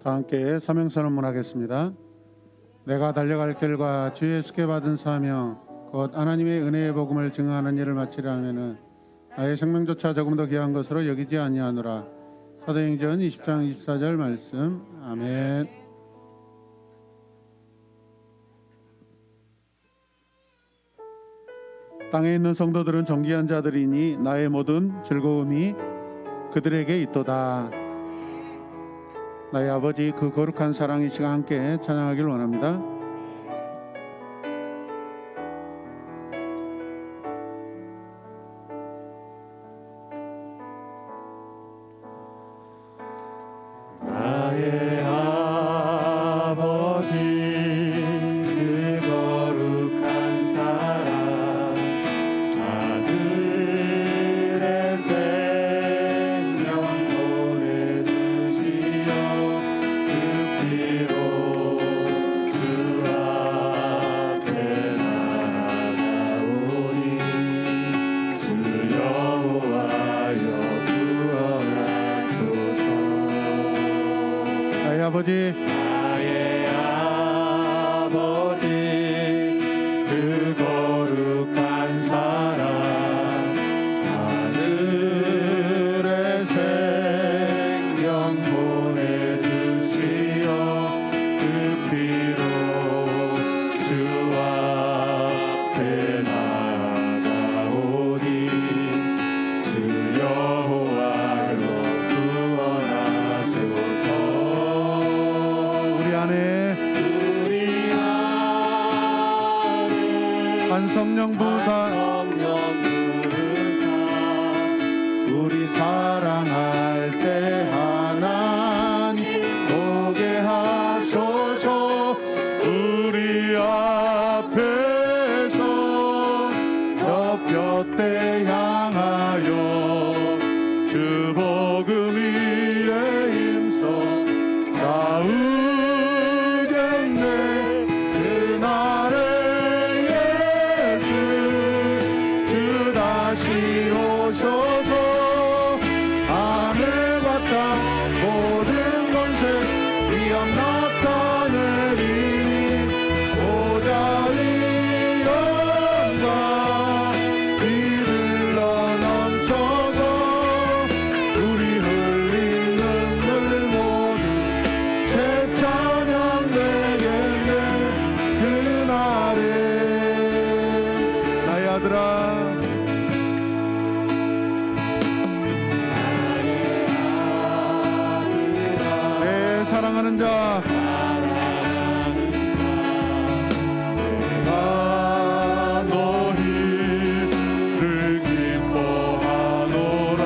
다 함께 사명선언문 하겠습니다. 내가 달려갈 길과 주 예수께 받은 사명 곧 하나님의 은혜의 복음을 증언하는 일을 마치려 하면은 나의 생명조차 조금 더 귀한 것으로 여기지 아니하노라. 사도행전 20장 24절 말씀. 아멘. 땅에 있는 성도들은 존귀한 자들이니 나의 모든 즐거움이 그들에게 있도다. 나의 아버지 그 거룩한 사랑 이 시간 함께 찬양하길 원합니다. 나의 아버지 그 거룩한 사랑 아들의 생명 보내주시어 그 피로 주 앞에 나아가오니 주 여호와여 구원하소서. 나의 아버지 나의 아버지 그 거룩한 사랑 하늘의 생명 보내주시어 그 피로 주 앞에 나아가오니 주 여호와여 구원하소서. 우리 안에 한 성령 부사 우리 사랑할 때 하나님 보게 하소서. 우리 앞에서 저 볏대 향하여 주 복음 위에 힘써 싸우겠네. 그날에 예수 주 다시 오셔서 하늘과 땅 모든 권세 위엄 나타내리니 보좌의 영광 이들러 넘쳐서 우리 흘린 눈물 모두 새 찬양 되겠네. 그날에 나의 아들아 내 사랑하는 자 나 너희를 기뻐하노라.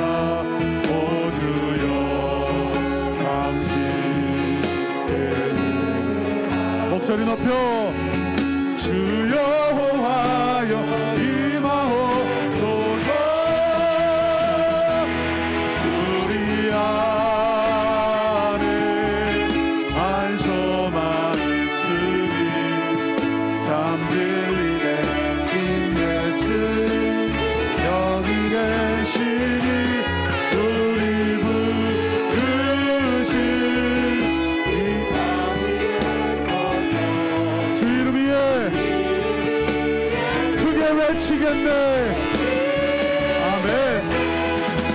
오 주여 당신의 목소리 높여 주 여호와여 임하옵소서. 우리 안에 안소만 있으니 잠들리 계신 예수 여기 계시니 우리 부르신 주 이름 위에 크게 외치겠네. 아멘.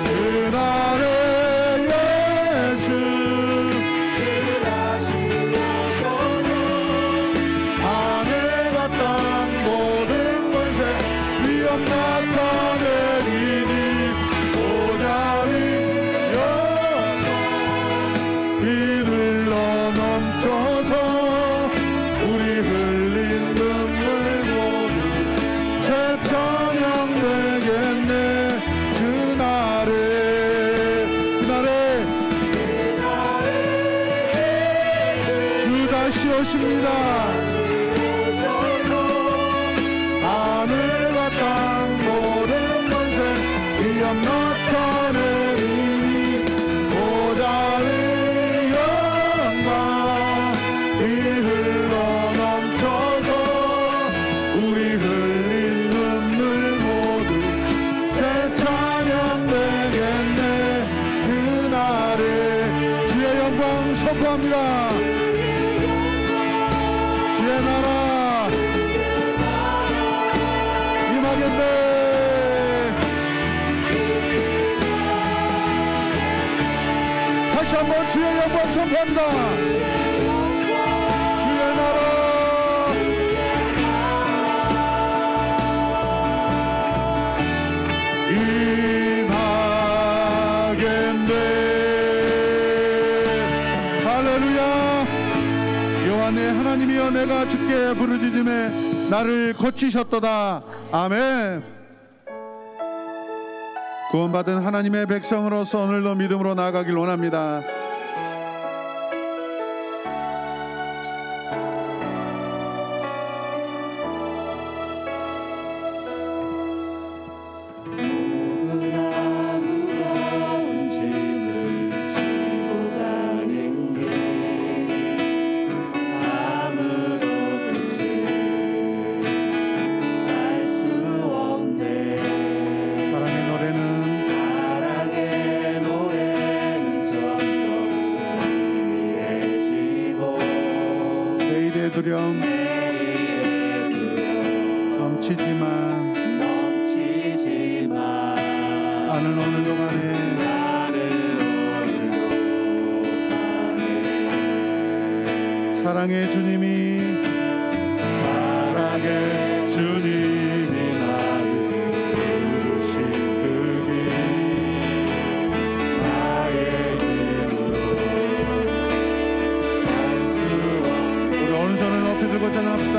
그날에 예수 하늘과 땅 모든 권세 위엄 나타내리니 보좌의 영광 이들러 넘쳐서 우리 흘린 눈물 모두 새 찬양 되겠네. 그날에 주 다시 오십니다. 하늘과 땅 모든 권세 위엄 나타내리니 보좌의 영광 이 흘러 넘쳐서 우리 흘린 눈물 모두 새 찬양 되겠네. 그날에 주의 영광 선포합니다. 주의 나라 임하겠네. 다시 한번 주의 영광 선포합니다. 주의 나라 임하겠네. 할렐루야. 여호와네 하나님이여 내가 주께 부르짖음에 나를 고치셨도다. 아멘. 구원받은 하나님의 백성으로서 오늘도 믿음으로 나아가길 원합니다. 두려움 넘치지만 나는 오늘도 가네. 사랑의 주님이 나를 부르신 그 길 나의 힘으로 우리 오른손을 높이 들고 찬양합시다.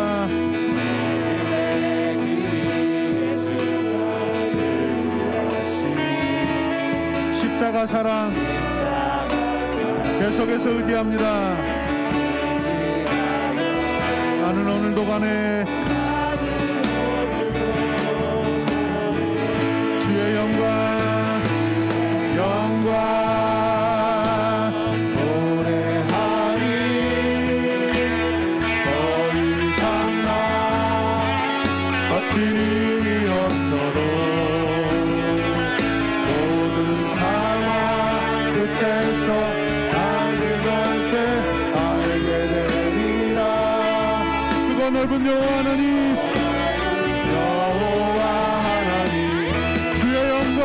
십자가 사랑 계속해서 의지합니다. 나는 오늘도 가네. 주의 영광 노래하리. 더 이상 나 어떤 힘이 없어도 모든 상황 끝에서 나를 갈때 알게 되리라. 그거 넓은 여호와 하나님, 여호와 하나님 주의 영광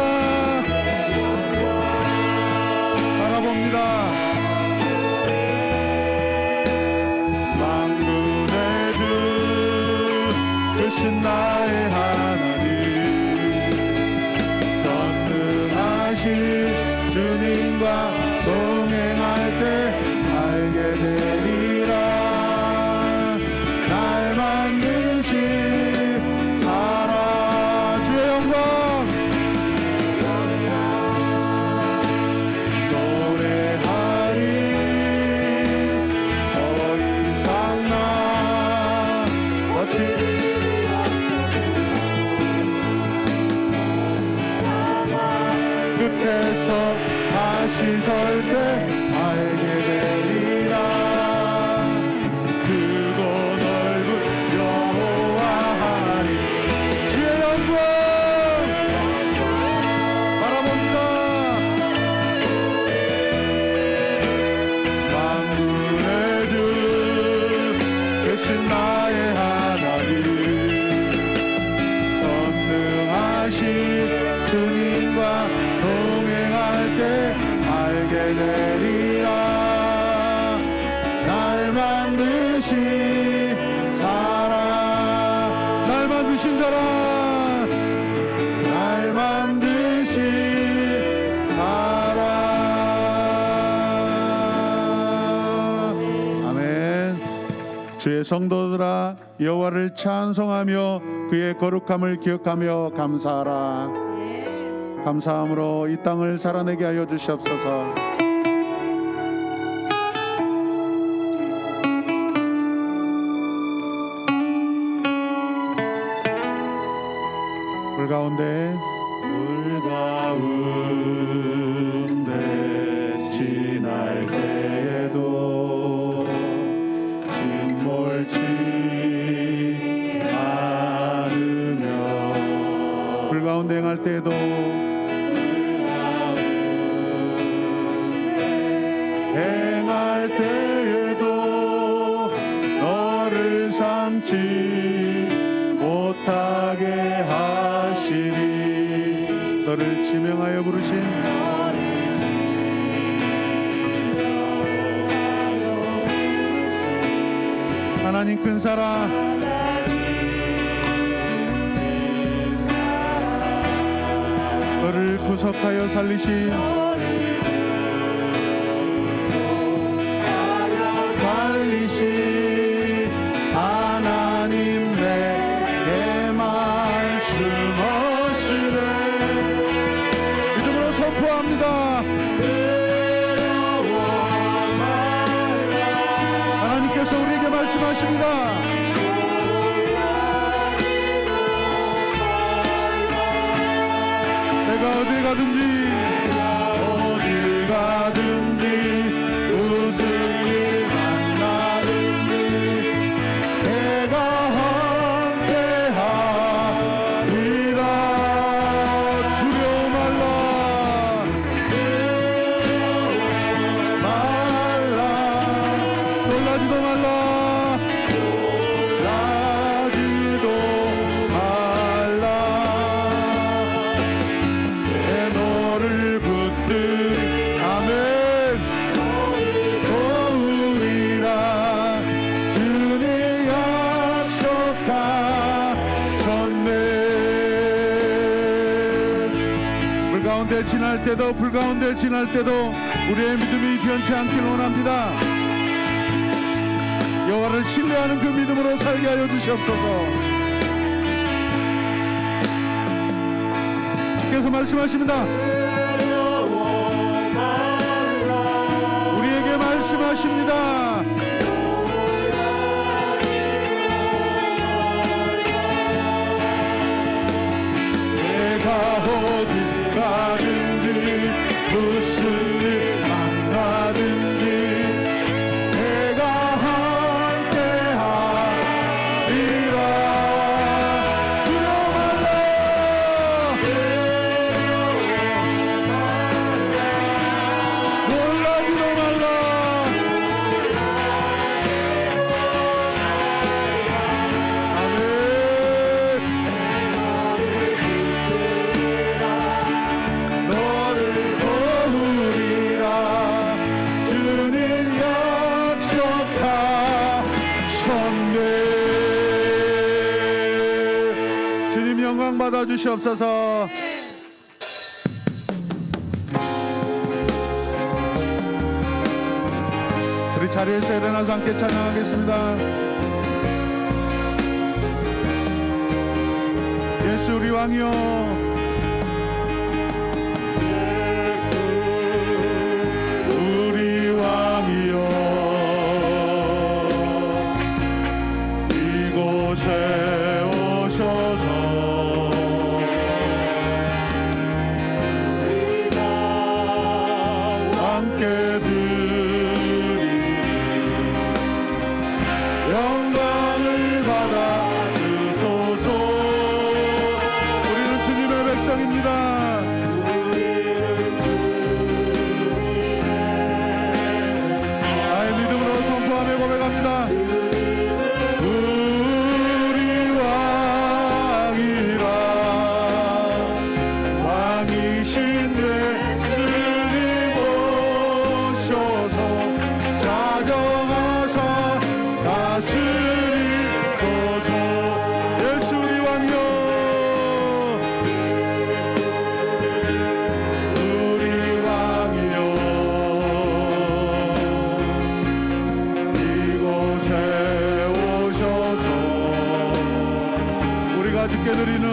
바라봅니다. 만군의 주 크신 나의 하나님, 전능하신 주님과 동행할 때 알게 되리라. 날 만드신 사랑 주의 영광 노래하리. 더 이상 나 버티 끝에서 다시 설 때 알게 되리라. 크고 넓은 여호와 하나님 주의 영광 바라봅니다. 만군의 주 되신 나의 하나님, 전능하신 주님과 동행할 때 알게 되리라. 날 만드신 사랑, 날 만드신 사랑, 날 만드신 사랑. 아멘. 주의 성도들아 여호와를 찬송하며 그의 거룩함을 기억하며 감사하라. 감사함으로 이 땅을 살아내게 하여 주시옵소서. 물 가운데 지날 때에도 침몰치 않으며, 불 가운데 행할 때에도 행할 때에도 너를 참지 못하게 하시리. 너를 지명하여 부르신 하나님 큰 사랑, 너를 구속하여 살리신 하나님 내게 말씀하시네. 믿음으로 선포합니다. 하나님께서 우리에게 말씀하십니다. 내가 어딜 가든지 무슨 일 만나든지 내가 함께하리라. 두려워 말라. 놀라지도 말라. 너를 붙들이 아멘 도우리라. 주님 약속하셨네. 불가운데 지날 때도 우리의 믿음이 변치 않길 원합니다. 여호와를 신뢰하는 그 믿음으로 살게 하여 주시옵소서. 주께서 말씀하십니다. 우리에게 말씀하십니다. 내가 어디 가든지 무슨 일 만나든지 내가 함께하리라. 두려워 말라. 놀라지도 말라. 아멘. 너를 도우리라. 주님 약속하셨네. 주님 영광 받아 주시옵소서. 우리 자리에서 일어나서 함께 찬양하겠습니다. 예수 우리 왕이여. 우리 왕이여 이곳에 오셔서 함께 드리니 영광을 받아 주소서. 우리는 주님의 백성입니다. 나의 믿음으로 선포하며 고백합니다. 우리 왕이라. 왕이신 예수님 오셔서 자정하사 다스리소서. 예수 우리 왕이여. 우리 왕이여 이곳에 오셔서 우리가 주께 드리는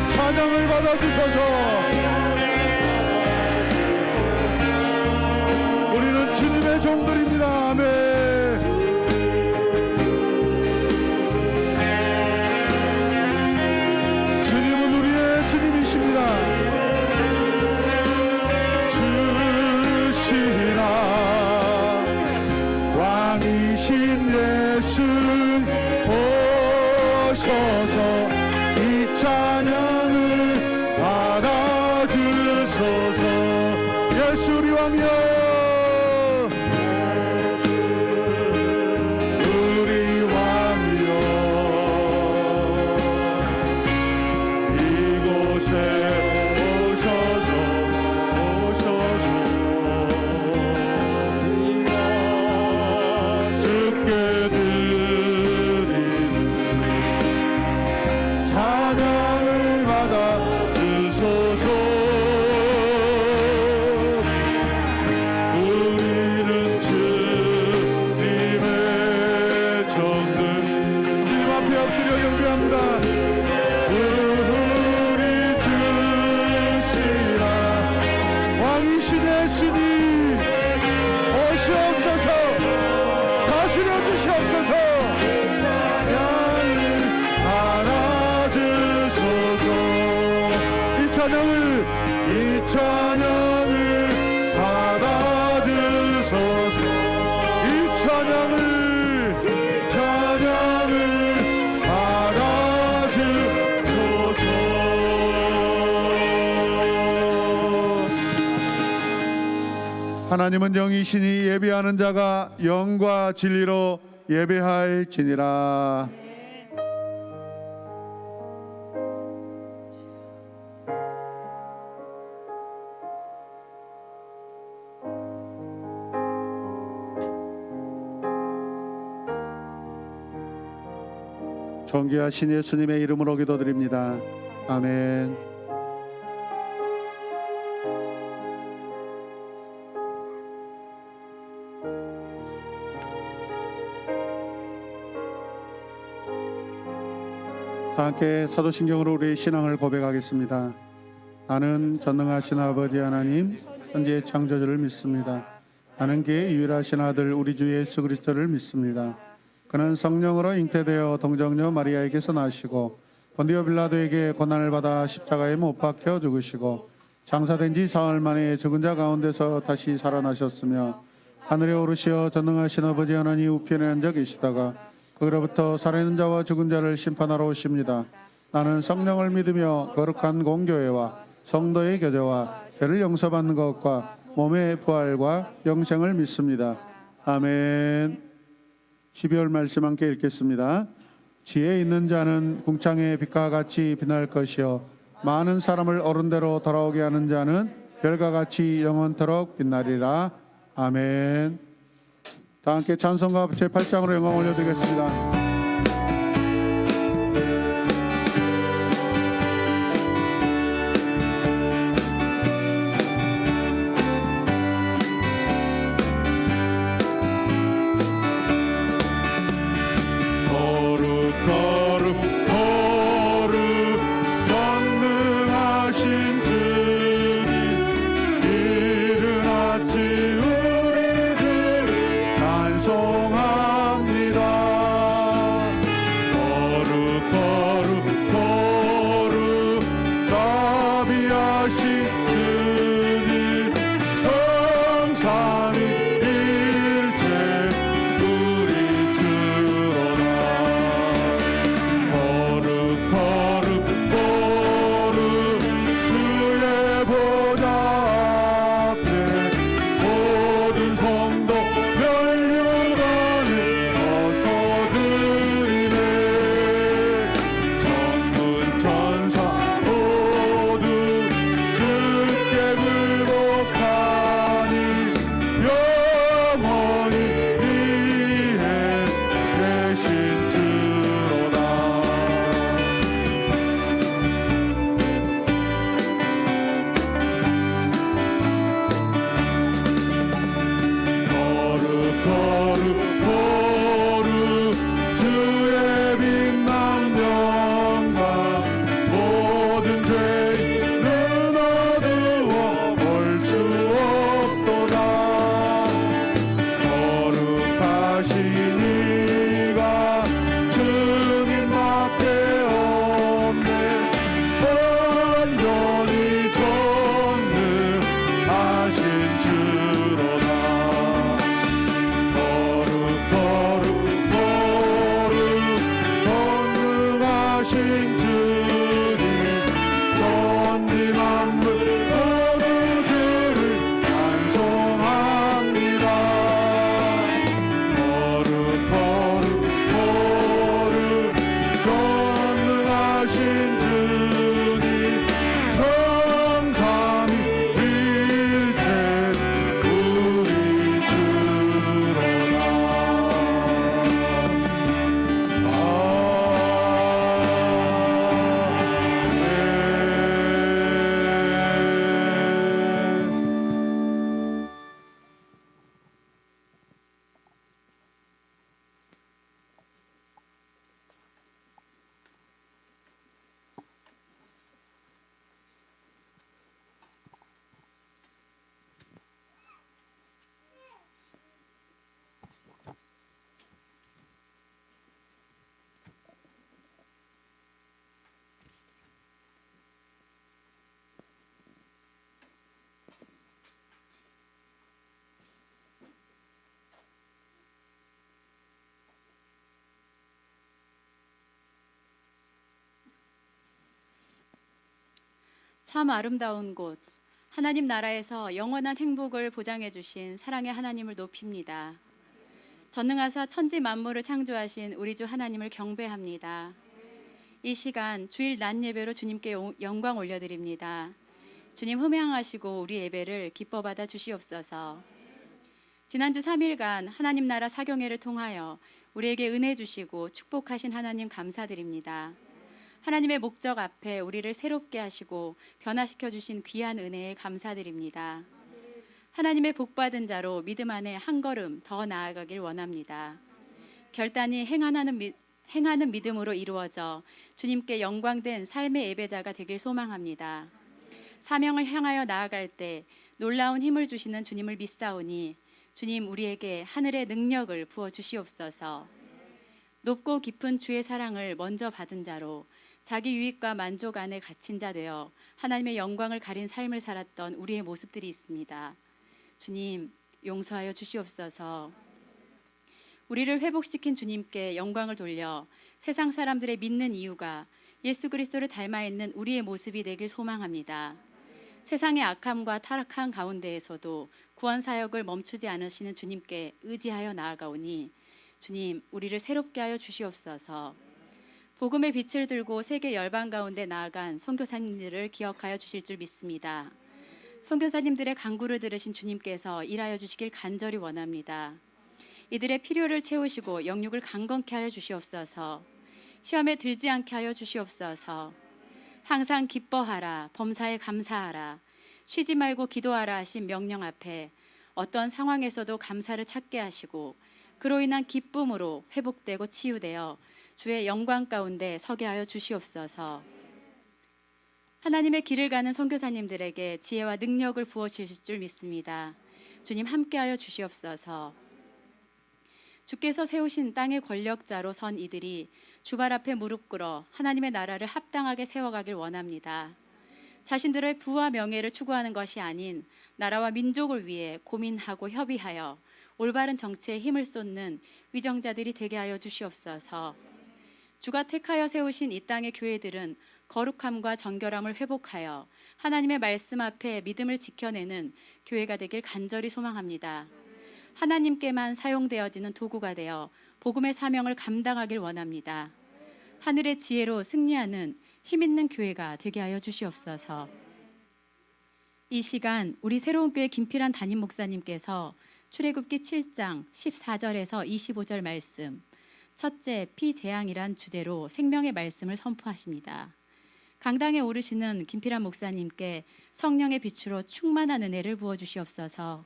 찬양을 받아주셔서 우리는 주님의 종들입니다. 아멘. 주님은 우리의 주님이십니다. 주시라. 왕이신 예수 오셔서 이 찬양을 받아주소서. 예수 우리 왕이여. 받으시옵소서. 이 찬양을 받아주소서. 이 찬양을 받아주소서. 하나님은 영이시니 예배하는 자가 영과 진리로 예배할지니라. 존귀하신 예수님의 이름으로 기도드립니다. 아멘. 다 함께 사도신경으로 우리의 신앙을 고백하겠습니다. 나는 전능하신 아버지 하나님 천지의 창조주를 믿습니다. 나는 그의 유일하신 아들 우리 주 예수 그리스도를 믿습니다. 그는 성령으로 잉태되어 동정녀 마리아에게서 나시고 본디오 빌라도에게 고난을 받아 십자가에 못 박혀 죽으시고 장사된 지 사흘 만에 죽은 자 가운데서 다시 살아나셨으며 하늘에 오르시어 전능하신 아버지 하나님 우편에 앉아 계시다가 그로부터 살아있는 자와 죽은 자를 심판하러 오십니다. 나는 성령을 믿으며 거룩한 공교회와 성도의 교제와 죄를 용서받는 것과 몸의 부활과 영생을 믿습니다. 아멘. 12월 말씀 함께 읽겠습니다. 지혜 있는 자는 궁창의 빛과 같이 빛날 것이요 많은 사람을 어른대로 돌아오게 하는 자는 별과 같이 영원토록 빛나리라. 아멘. 다 함께 찬송가 제8장으로 영광 올려드리겠습니다. 참 아름다운 곳, 하나님 나라에서 영원한 행복을 보장해 주신 사랑의 하나님을 높입니다. 전능하사 천지 만물을 창조하신 우리 주 하나님을 경배합니다. 이 시간 주일 낮 예배로 주님께 영광 올려드립니다. 주님 흠양하시고 우리 예배를 기뻐 받아 주시옵소서. 지난주 3일간 하나님 나라 사경회를 통하여 우리에게 은혜 주시고 축복하신 하나님 감사드립니다. 하나님의 목적 앞에 우리를 새롭게 하시고 변화시켜 주신 귀한 은혜에 감사드립니다. 하나님의 복받은 자로 믿음 안에 한 걸음 더 나아가길 원합니다. 결단이 행하는 믿음으로 이루어져 주님께 영광된 삶의 예배자가 되길 소망합니다. 사명을 향하여 나아갈 때 놀라운 힘을 주시는 주님을 믿사오니 주님 우리에게 하늘의 능력을 부어 주시옵소서. 높고 깊은 주의 사랑을 먼저 받은 자로 자기 유익과 만족 안에 갇힌 자 되어 하나님의 영광을 가린 삶을 살았던 우리의 모습들이 있습니다. 주님 용서하여 주시옵소서. 우리를 회복시킨 주님께 영광을 돌려 세상 사람들의 믿는 이유가 예수 그리스도를 닮아 있는 우리의 모습이 되길 소망합니다. 세상의 악함과 타락한 가운데에서도 구원 사역을 멈추지 않으시는 주님께 의지하여 나아가오니 주님 우리를 새롭게 하여 주시옵소서. 복음의 빛을 들고 세계 열방 가운데 나아간 선교사님들을 기억하여 주실 줄 믿습니다. 선교사님들의 간구를 들으신 주님께서 일하여 주시길 간절히 원합니다. 이들의 필요를 채우시고 영육을 강건케 하여 주시옵소서. 시험에 들지 않게 하여 주시옵소서. 항상 기뻐하라, 범사에 감사하라, 쉬지 말고 기도하라 하신 명령 앞에 어떤 상황에서도 감사를 찾게 하시고 그로 인한 기쁨으로 회복되고 치유되어 주의 영광 가운데 서게 하여 주시옵소서. 하나님의 길을 가는 선교사님들에게 지혜와 능력을 부어주실 줄 믿습니다. 주님 함께하여 주시옵소서. 주께서 세우신 땅의 권력자로 선 이들이 주발 앞에 무릎 꿇어 하나님의 나라를 합당하게 세워가길 원합니다. 자신들의 부와 명예를 추구하는 것이 아닌 나라와 민족을 위해 고민하고 협의하여 올바른 정치에 힘을 쏟는 위정자들이 되게 하여 주시옵소서. 주가 택하여 세우신 이 땅의 교회들은 거룩함과 정결함을 회복하여 하나님의 말씀 앞에 믿음을 지켜내는 교회가 되길 간절히 소망합니다. 하나님께만 사용되어지는 도구가 되어 복음의 사명을 감당하길 원합니다. 하늘의 지혜로 승리하는 힘있는 교회가 되게 하여 주시옵소서. 이 시간 우리 새로운 교회 김필환 담임 목사님께서 출애굽기 7장 14절에서 25절 말씀, 첫째 피재앙이란 주제로 생명의 말씀을 선포하십니다. 강당에 오르시는 김필환 목사님께 성령의 빛으로 충만한 은혜를 부어 주시옵소서.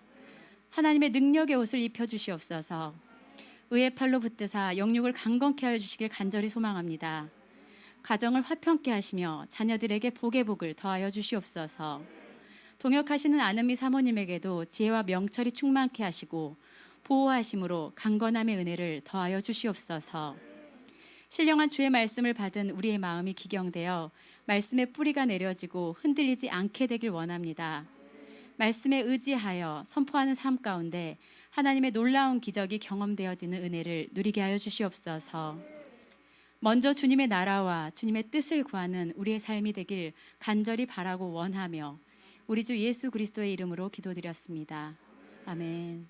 하나님의 능력의 옷을 입혀 주시옵소서. 의의 팔로 붙드사 영육을 강건케 하여 주시길 간절히 소망합니다. 가정을 화평케 하시며 자녀들에게 복의 복을 더하여 주시옵소서. 동역하시는 아는미 사모님에게도 지혜와 명철이 충만케 하시고 보호하심으로 강건함의 은혜를 더하여 주시옵소서. 신령한 주의 말씀을 받은 우리의 마음이 기경되어 말씀의 뿌리가 내려지고 흔들리지 않게 되길 원합니다. 말씀에 의지하여 선포하는 삶 가운데 하나님의 놀라운 기적이 경험되어지는 은혜를 누리게 하여 주시옵소서. 먼저 주님의 나라와 주님의 뜻을 구하는 우리의 삶이 되길 간절히 바라고 원하며 우리 주 예수 그리스도의 이름으로 기도드렸습니다. 아멘.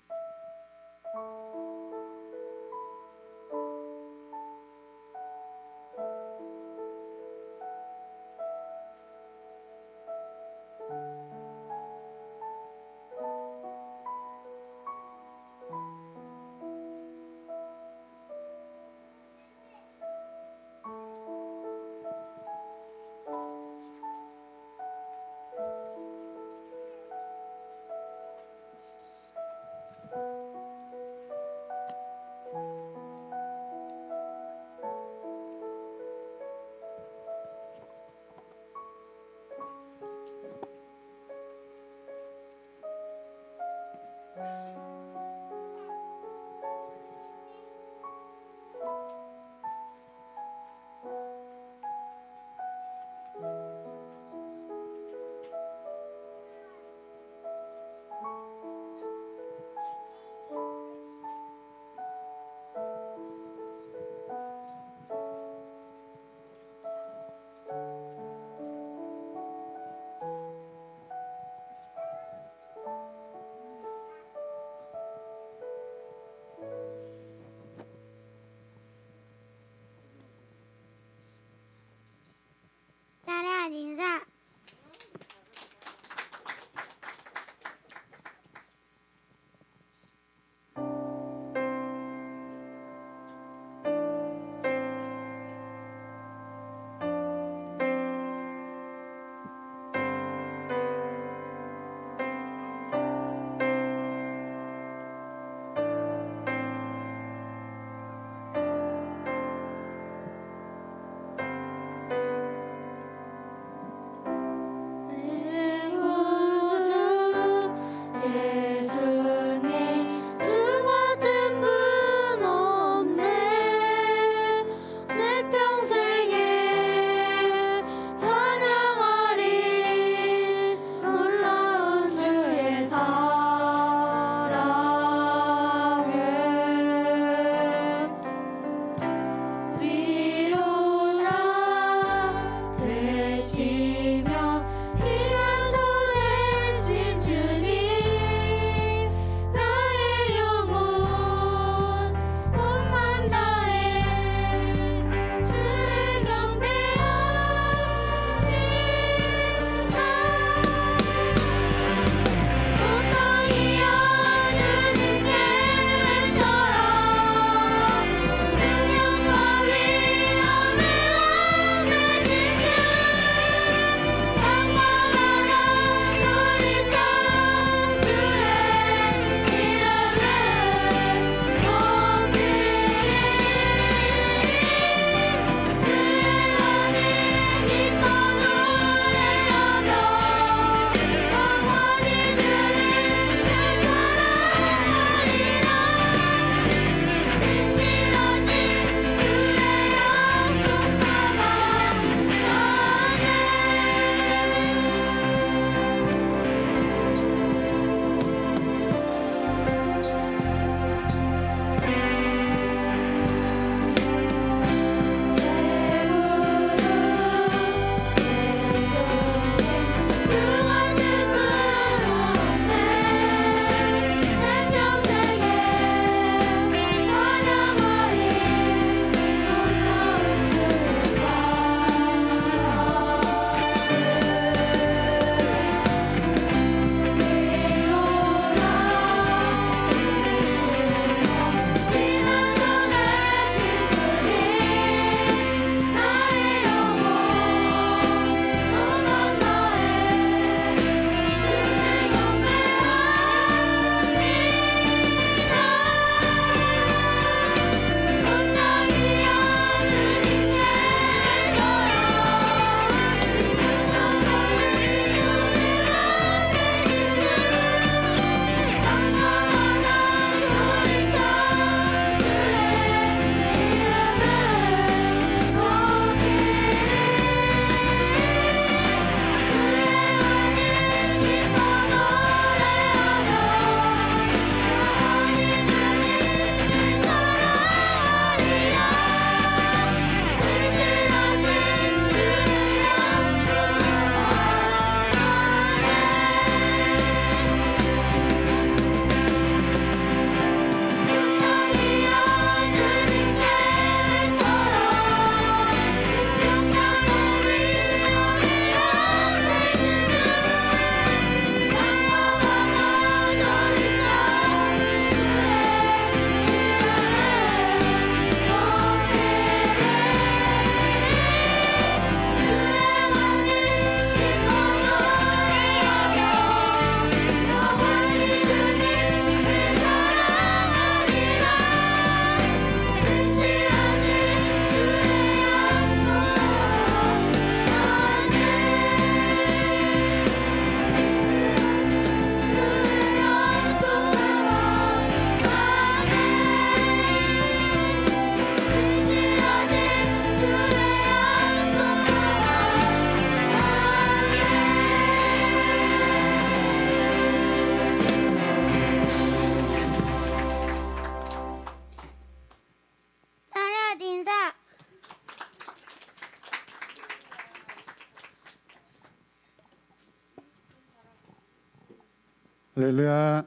할렐루야.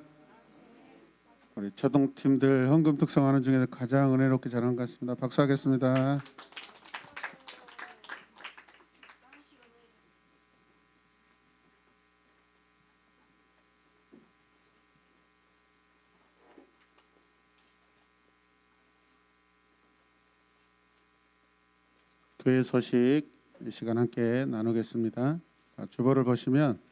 우리 초동팀들 헌금 특성하는 중에서 가장 은혜롭게 잘한 것 같습니다. 박수하겠습니다. 교회 소식 이 시간 함께 나누겠습니다. 주보를 보시면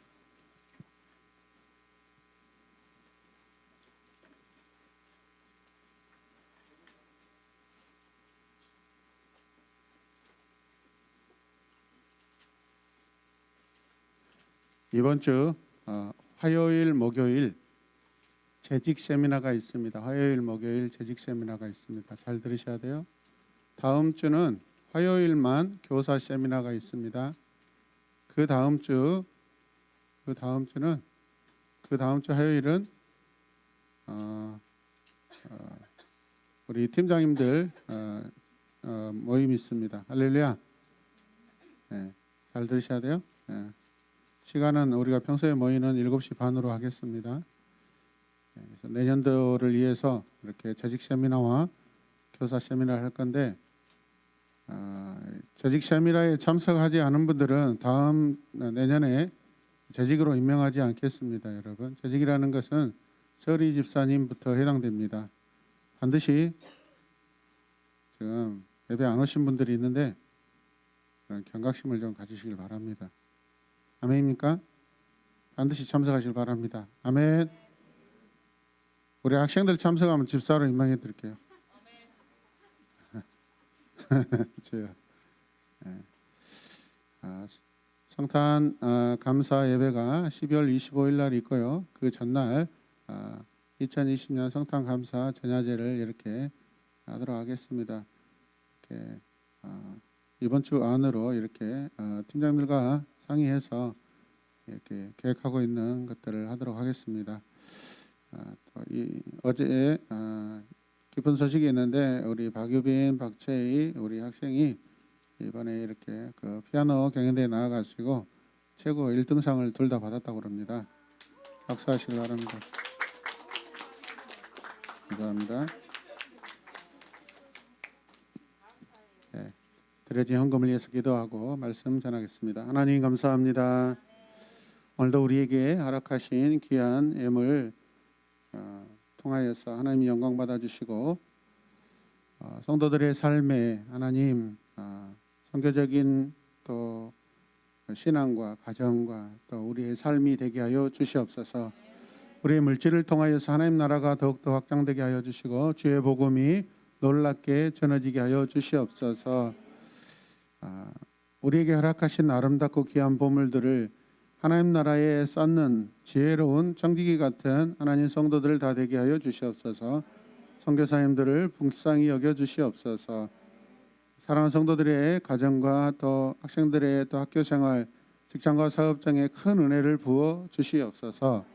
이번 주 화요일, 목요일 재직 세미나가 있습니다. 화요일, 목요일 재직 세미나가 있습니다. 잘 들으셔야 돼요. 다음 주는 화요일만 교사 세미나가 있습니다. 그 다음 주 화요일은 우리 팀장님들 모임이 있습니다. 할렐루야. 네, 잘 들으셔야 돼요. 네. 시간은 우리가 평소에 모이는 7시 반으로 하겠습니다. 네, 그래서 내년도를 위해서 이렇게 재직 세미나와 교사 세미나를 할 건데 재직 세미나에 참석하지 않은 분들은 다음 내년에 재직으로 임명하지 않겠습니다. 여러분, 재직이라는 것은 서리 집사님부터 해당됩니다. 반드시 지금 예배 안 오신 분들이 있는데 그런 경각심을 좀 가지시길 바랍니다. 아멘입니까? 반드시 참석하시길 바랍니다. 아멘. 우리 학생들 참석하면 집사로 임명해 드릴게요. 저요. 네. 성탄 감사 예배가 12월 25일 날 있고요. 그 전날 2020년 성탄 감사 전야제를 이렇게 하도록 하겠습니다. 이렇게 이번 주 안으로 이렇게 팀장님들과 상의해서 이렇게 계획하고 있는 것들을 하도록 하겠습니다. 어제 기쁜 소식이 있는데 우리 박유빈, 박채희 우리 학생이 이번에 이렇게 그 피아노 경연대회 나와가지고 최고 1등상을 둘 다 받았다고 합니다. 박수하시기 바랍니다. 감사합니다. 네, 드려진 헌금을 위해서 기도하고 말씀 전하겠습니다. 하나님 감사합니다. 오늘도 우리에게 허락하신 귀한 예물 통하여서 하나님이 영광 받아주시고 성도들의 삶에 하나님 선교적인 또 신앙과 가정과 또 우리의 삶이 되게 하여 주시옵소서. 우리의 물질을 통하여서 하나님 나라가 더욱더 확장되게 하여 주시고 주의 복음이 놀랍게 전해지게 하여 주시옵소서. 우리에게 허락하신 아름답고 귀한 보물들을 하나님 나라에 쌓는 지혜로운 청지기 같은 하나님 성도들 다 되게 하여 주시옵소서. 선교사님들을 풍성히 여겨 주시옵소서. 사랑하는 성도들의 가정과 또 학생들의 또 학교 생활, 직장과 사업장에 큰 은혜를 부어 주시옵소서.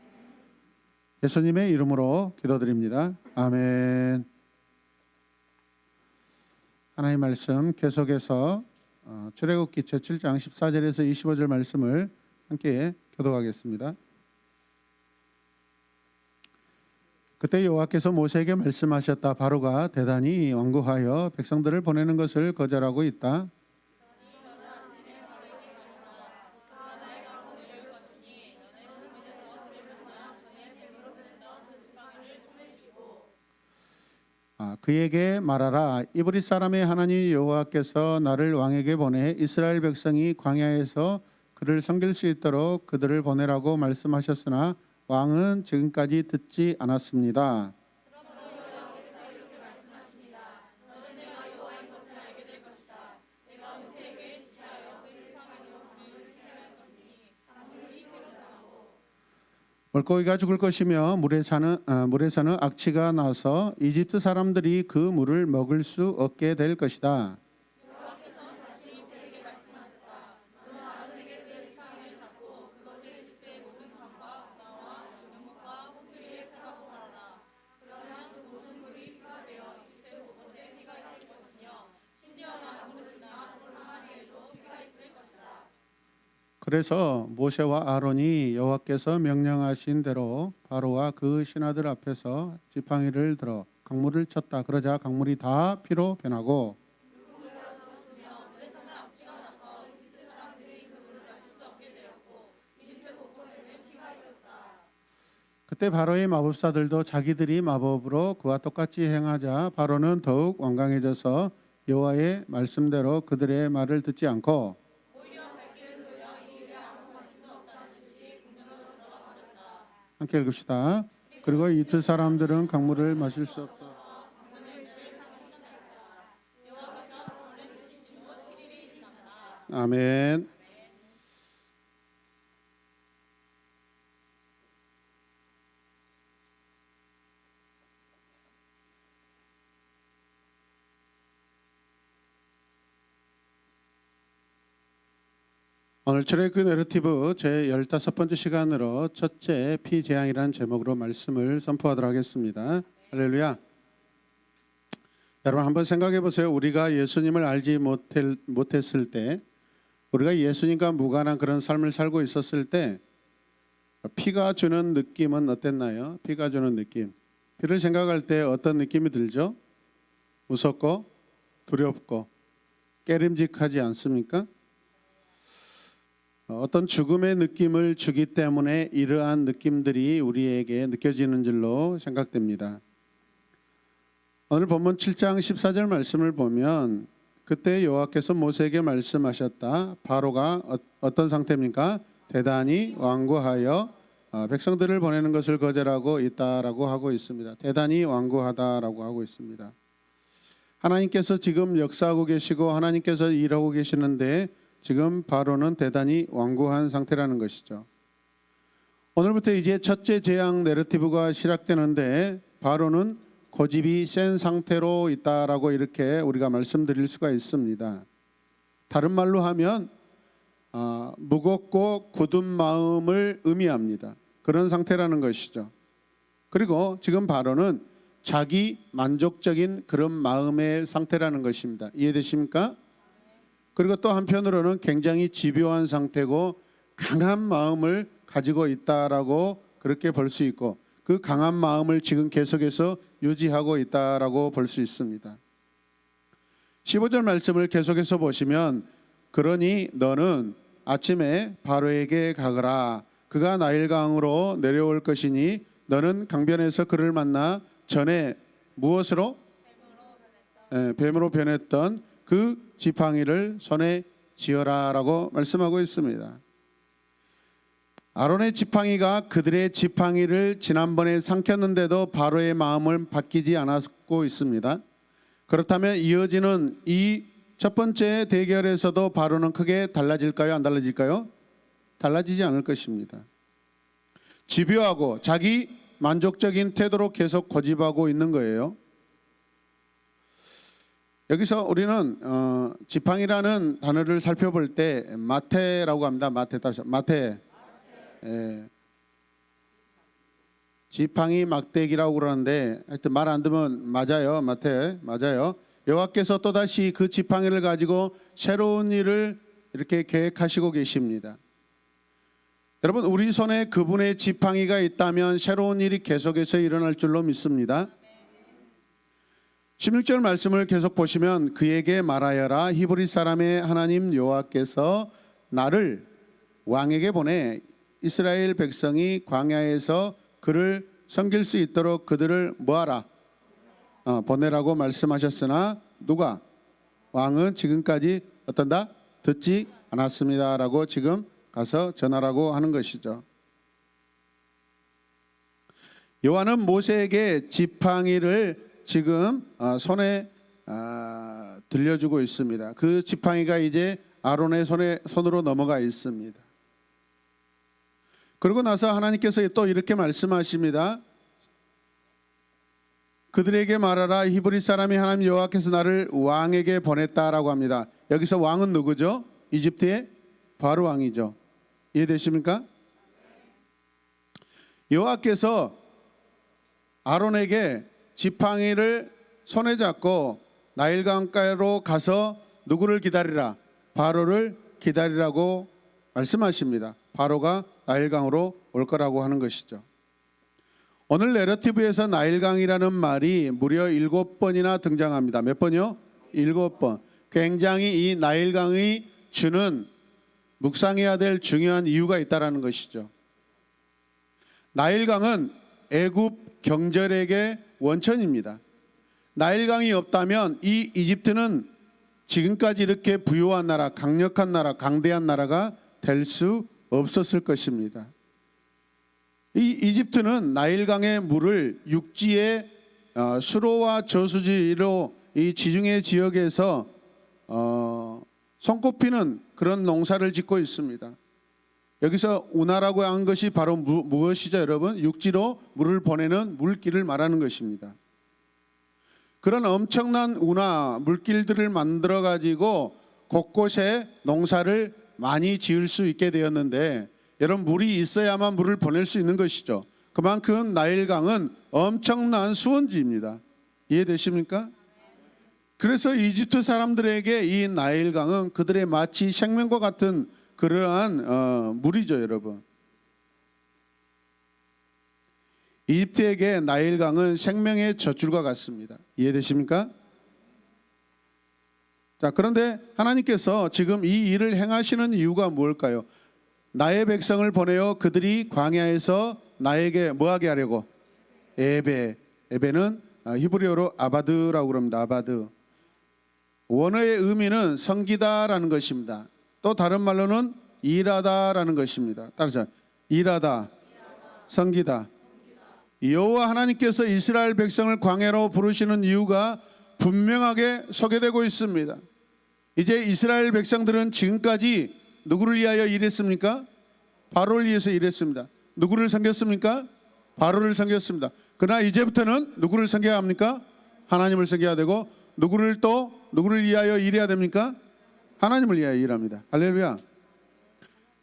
예수님의 이름으로 기도드립니다. 아멘. 하나님 말씀 계속해서 출애굽기 제7장 14절에서 25절 말씀을 함께 교독하겠습니다. 그때 여호와께서 모세에게 말씀하셨다. 바로가 대단히 완고하여 백성들을 보내는 것을 거절하고 있다. 그에게 말하라. 이브리 사람의 하나님 여호와께서 나를 왕에게 보내 이스라엘 백성이 광야에서 그를 섬길 수 있도록 그들을 보내라고 말씀하셨으나 왕은 지금까지 듣지 않았습니다. 물고기가 죽을 것이며 물에서는 악취가 나서 이집트 사람들이 그 물을 먹을 수 없게 될 것이다. 그래서 모세와 아론이 여호와께서 명령하신 대로 바로와 그 신하들 앞에서 지팡이를 들어 강물을 쳤다. 그러자 강물이 다 피로 변하고 그때 바로의 마법사들도 자기들이 마법으로 그와 똑같이 행하자 바로는 더욱 완강해져서 여호와의 말씀대로 그들의 말을 듣지 않고 함께 읽읍시다. 그리고 이틀 사람들은 강물을 마실 수 없어. 아멘. 오늘 출애굽 내러티브 제 15번째 시간으로 첫째 피재앙이라는 제목으로 말씀을 선포하도록 하겠습니다. 할렐루야. 여러분 한번 생각해 보세요. 우리가 예수님을 알지 못했을 때, 우리가 예수님과 무관한 그런 삶을 살고 있었을 때 피가 주는 느낌은 어땠나요? 피가 주는 느낌. 피를 생각할 때 어떤 느낌이 들죠? 무섭고 두렵고 깨림직하지 않습니까? 어떤 죽음의 느낌을 주기 때문에 이러한 느낌들이 우리에게 느껴지는 줄로 생각됩니다. 오늘 본문 7장 14절 말씀을 보면 그때 여호와께서 모세에게 말씀하셨다. 바로가 어떤 상태입니까? 대단히 완고하여 백성들을 보내는 것을 거절하고 있다라고 하고 있습니다. 대단히 완고하다라고 하고 있습니다. 하나님께서 지금 역사하고 계시고 하나님께서 일하고 계시는데 지금 바로는 대단히 완고한 상태라는 것이죠. 오늘부터 이제 첫째 재앙 내러티브가 시작되는데 바로는 고집이 센 상태로 있다라고 이렇게 우리가 말씀드릴 수가 있습니다. 다른 말로 하면 무겁고 굳은 마음을 의미합니다. 그런 상태라는 것이죠. 그리고 지금 바로는 자기 만족적인 그런 마음의 상태라는 것입니다. 이해되십니까? 그리고 또 한편으로는 굉장히 집요한 상태고 강한 마음을 가지고 있다라고 그렇게 볼 수 있고 그 강한 마음을 지금 계속해서 유지하고 있다라고 볼 수 있습니다. 15절 말씀을 계속해서 보시면 그러니 너는 아침에 바로에게 가거라. 그가 나일강으로 내려올 것이니 너는 강변에서 그를 만나 전에 무엇으로? 뱀으로 변했던 그 지팡이를 손에 쥐어라라고 말씀하고 있습니다. 아론의 지팡이가 그들의 지팡이를 지난번에 삼켰는데도 바로의 마음을 바뀌지 않았고 있습니다. 그렇다면 이어지는 이 첫 번째 대결에서도 바로는 크게 달라질까요? 안 달라질까요? 달라지지 않을 것입니다. 집요하고 자기 만족적인 태도로 계속 고집하고 있는 거예요. 여기서 우리는 지팡이라는 단어를 살펴볼 때 마테라고 합니다. 마테. 지팡이 막대기라고 그러는데 하여튼 말 안 듣면 맞아요. 마테 맞아요. 여호와께서 또다시 그 지팡이를 가지고 새로운 일을 이렇게 계획하시고 계십니다. 여러분 우리 손에 그분의 지팡이가 있다면 새로운 일이 계속해서 일어날 줄로 믿습니다. 16절 말씀을 계속 보시면 그에게 말하여라. 히브리 사람의 하나님 여호와께서 나를 왕에게 보내 이스라엘 백성이 광야에서 그를 섬길 수 있도록 그들을 뭐하라? 보내라고 말씀하셨으나 누가? 왕은 지금까지 어떤다? 듣지 않았습니다 라고 지금 가서 전하라고 하는 것이죠. 여호와는 모세에게 지팡이를 지금 손에 들려주고 있습니다. 그 지팡이가 이제 아론의 손으로 넘어가 있습니다. 그러고 나서 하나님께서 또 이렇게 말씀하십니다. 그들에게 말하라. 히브리 사람이 하나님 여호와께서 나를 왕에게 보냈다라고 합니다. 여기서 왕은 누구죠? 이집트의 바로 왕이죠. 이해되십니까? 여호와께서 아론에게 지팡이를 손에 잡고 나일강가로 가서 누구를 기다리라? 바로를 기다리라고 말씀하십니다. 바로가 나일강으로 올 거라고 하는 것이죠. 오늘 내러티브에서 나일강이라는 말이 무려 7번이나 등장합니다. 몇 번이요? 7번. 굉장히 이 나일강이 주는 묵상해야 될 중요한 이유가 있다라는 것이죠. 나일강은 애굽 경제력의 원천입니다. 나일강이 없다면 이 이집트는 지금까지 이렇게 부유한 나라, 강력한 나라, 강대한 나라가 될 수 없었을 것입니다. 이 이집트는 나일강의 물을 육지의 수로와 저수지로 이 지중해 지역에서 손꼽히는 그런 농사를 짓고 있습니다. 여기서 운하라고 한 것이 바로 무엇이죠, 여러분? 육지로 물을 보내는 물길을 말하는 것입니다. 그런 엄청난 운하 물길들을 만들어 가지고 곳곳에 농사를 많이 지을 수 있게 되었는데, 여러분, 물이 있어야만 물을 보낼 수 있는 것이죠. 그만큼 나일강은 엄청난 수원지입니다. 이해되십니까? 그래서 이집트 사람들에게 이 나일강은 그들의 마치 생명과 같은 그러한 물이죠, 여러분. 이집트에게 나일강은 생명의 젖줄과 같습니다. 이해되십니까? 자, 그런데 하나님께서 지금 이 일을 행하시는 이유가 뭘까요? 나의 백성을 보내어 그들이 광야에서 나에게 뭐하게 하려고? 에베는 히브리어로 아바드라고 그럽니다. 아바드. 원어의 의미는 섬기다라는 것입니다. 또 다른 말로는 일하다라는 것입니다. 따라서 일하다, 섬기다. 여호와 하나님께서 이스라엘 백성을 광야로 부르시는 이유가 분명하게 소개되고 있습니다. 이제 이스라엘 백성들은 지금까지 누구를 위하여 일했습니까? 바로를 위해서 일했습니다. 누구를 섬겼습니까? 바로를 섬겼습니다. 그러나 이제부터는 누구를 섬겨야 합니까? 하나님을 섬겨야 되고, 누구를 위하여 일해야 됩니까? 하나님을 위하여 일합니다. 할렐루야.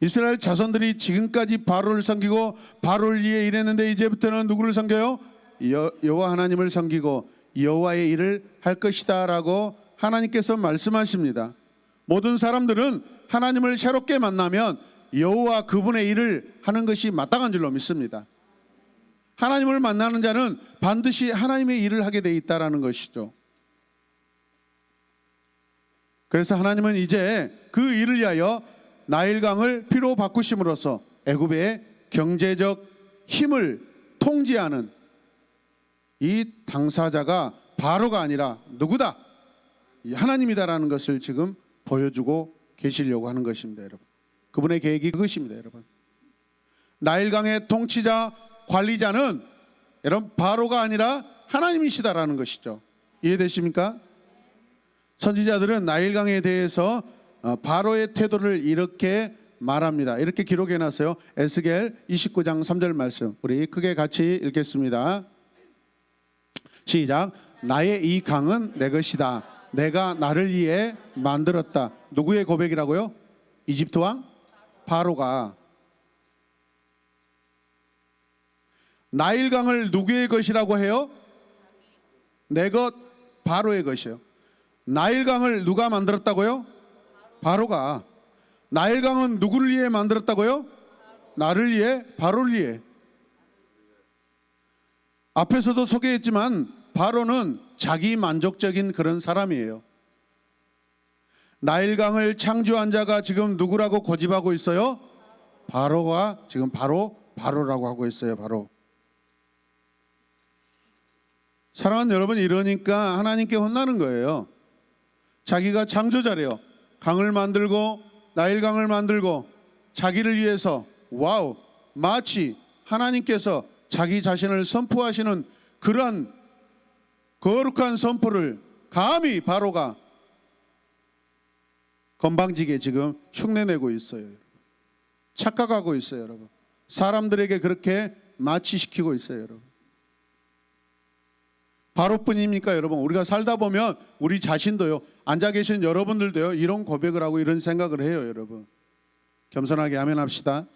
이스라엘 자손들이 지금까지 바로를 섬기고 바로를 위해 일했는데, 이제부터는 누구를 섬겨요? 여호와 하나님을 섬기고 여호와의 일을 할 것이다 라고 하나님께서 말씀하십니다. 모든 사람들은 하나님을 새롭게 만나면 여호와 그분의 일을 하는 것이 마땅한 줄로 믿습니다. 하나님을 만나는 자는 반드시 하나님의 일을 하게 돼 있다라는 것이죠. 그래서 하나님은 이제 그 일을 위하여 나일강을 피로 바꾸심으로써 애굽의 경제적 힘을 통제하는 이 당사자가 바로가 아니라 누구다? 하나님이다라는 것을 지금 보여주고 계시려고 하는 것입니다, 여러분. 그분의 계획이 그것입니다, 여러분. 나일강의 통치자, 관리자는 여러분 바로가 아니라 하나님이시다라는 것이죠. 이해되십니까? 선지자들은 나일강에 대해서 바로의 태도를 이렇게 말합니다. 이렇게 기록해 놨어요. 에스겔 29장 3절 말씀, 우리 크게 같이 읽겠습니다. 시작. 나의 이 강은 내 것이다. 내가 나를 위해 만들었다. 누구의 고백이라고요? 이집트 왕 바로가. 나일강을 누구의 것이라고 해요? 내 것, 바로의 것이에요. 나일강을 누가 만들었다고요? 바로가. 나일강은 누구를 위해 만들었다고요? 나를 위해, 바로를 위해. 앞에서도 소개했지만 바로는 자기 만족적인 그런 사람이에요. 나일강을 창조한 자가 지금 누구라고 고집하고 있어요? 바로가 지금 바로라고 하고 있어요. 바로. 사랑하는 여러분, 이러니까 하나님께 혼나는 거예요. 자기가 창조자래요. 강을 만들고 나일강을 만들고 자기를 위해서, 와우, 마치 하나님께서 자기 자신을 선포하시는 그러한 거룩한 선포를 감히 바로가 건방지게 지금 흉내내고 있어요. 착각하고 있어요, 여러분. 사람들에게 그렇게 마취시키고 있어요, 여러분. 바로뿐입니까, 여러분? 우리가 살다 보면 우리 자신도요, 앉아 계신 여러분들도요, 이런 고백을 하고 이런 생각을 해요, 여러분. 겸손하게 아멘 합시다.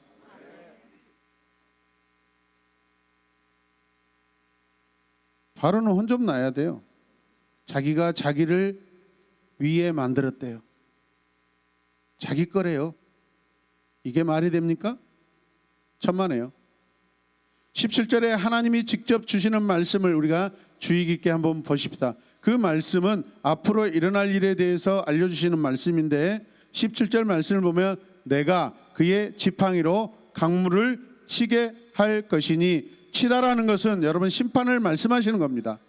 바로는 혼 좀 나야 돼요. 자기가 자기를 위에 만들었대요. 자기 거래요. 이게 말이 됩니까? 천만에요. 17절에 하나님이 직접 주시는 말씀을 우리가 주의 깊게 한번 보십시다. 그 말씀은 앞으로 일어날 일에 대해서 알려주시는 말씀인데 17절 말씀을 보면 내가 그의 지팡이로 강물을 치게 할 것이니, 치다라는 것은 여러분 심판을 말씀하시는 겁니다.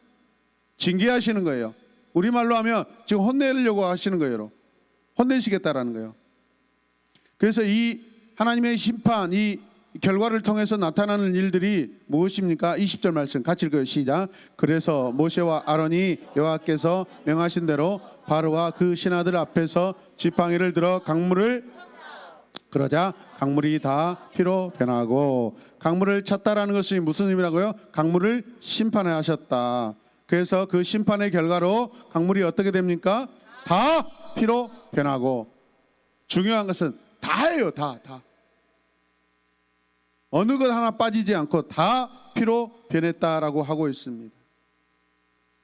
징계하시는 거예요. 우리말로 하면 지금 혼내려고 하시는 거예요. 혼내시겠다라는 거예요. 그래서 이 하나님의 심판, 이 결과를 통해서 나타나는 일들이 무엇입니까? 20절 말씀 같이 읽어요. 시작. 그래서 모세와 아론이 여호와께서 명하신 대로 바로와 그 신하들 앞에서 지팡이를 들어 강물을, 그러자 강물이 다 피로 변하고, 강물을 찼다라는 것이 무슨 의미라고요? 강물을 심판하셨다. 그래서 그 심판의 결과로 강물이 어떻게 됩니까? 다 피로 변하고, 중요한 것은 다예요. 다. 어느 것 하나 빠지지 않고 다 피로 변했다라고 하고 있습니다.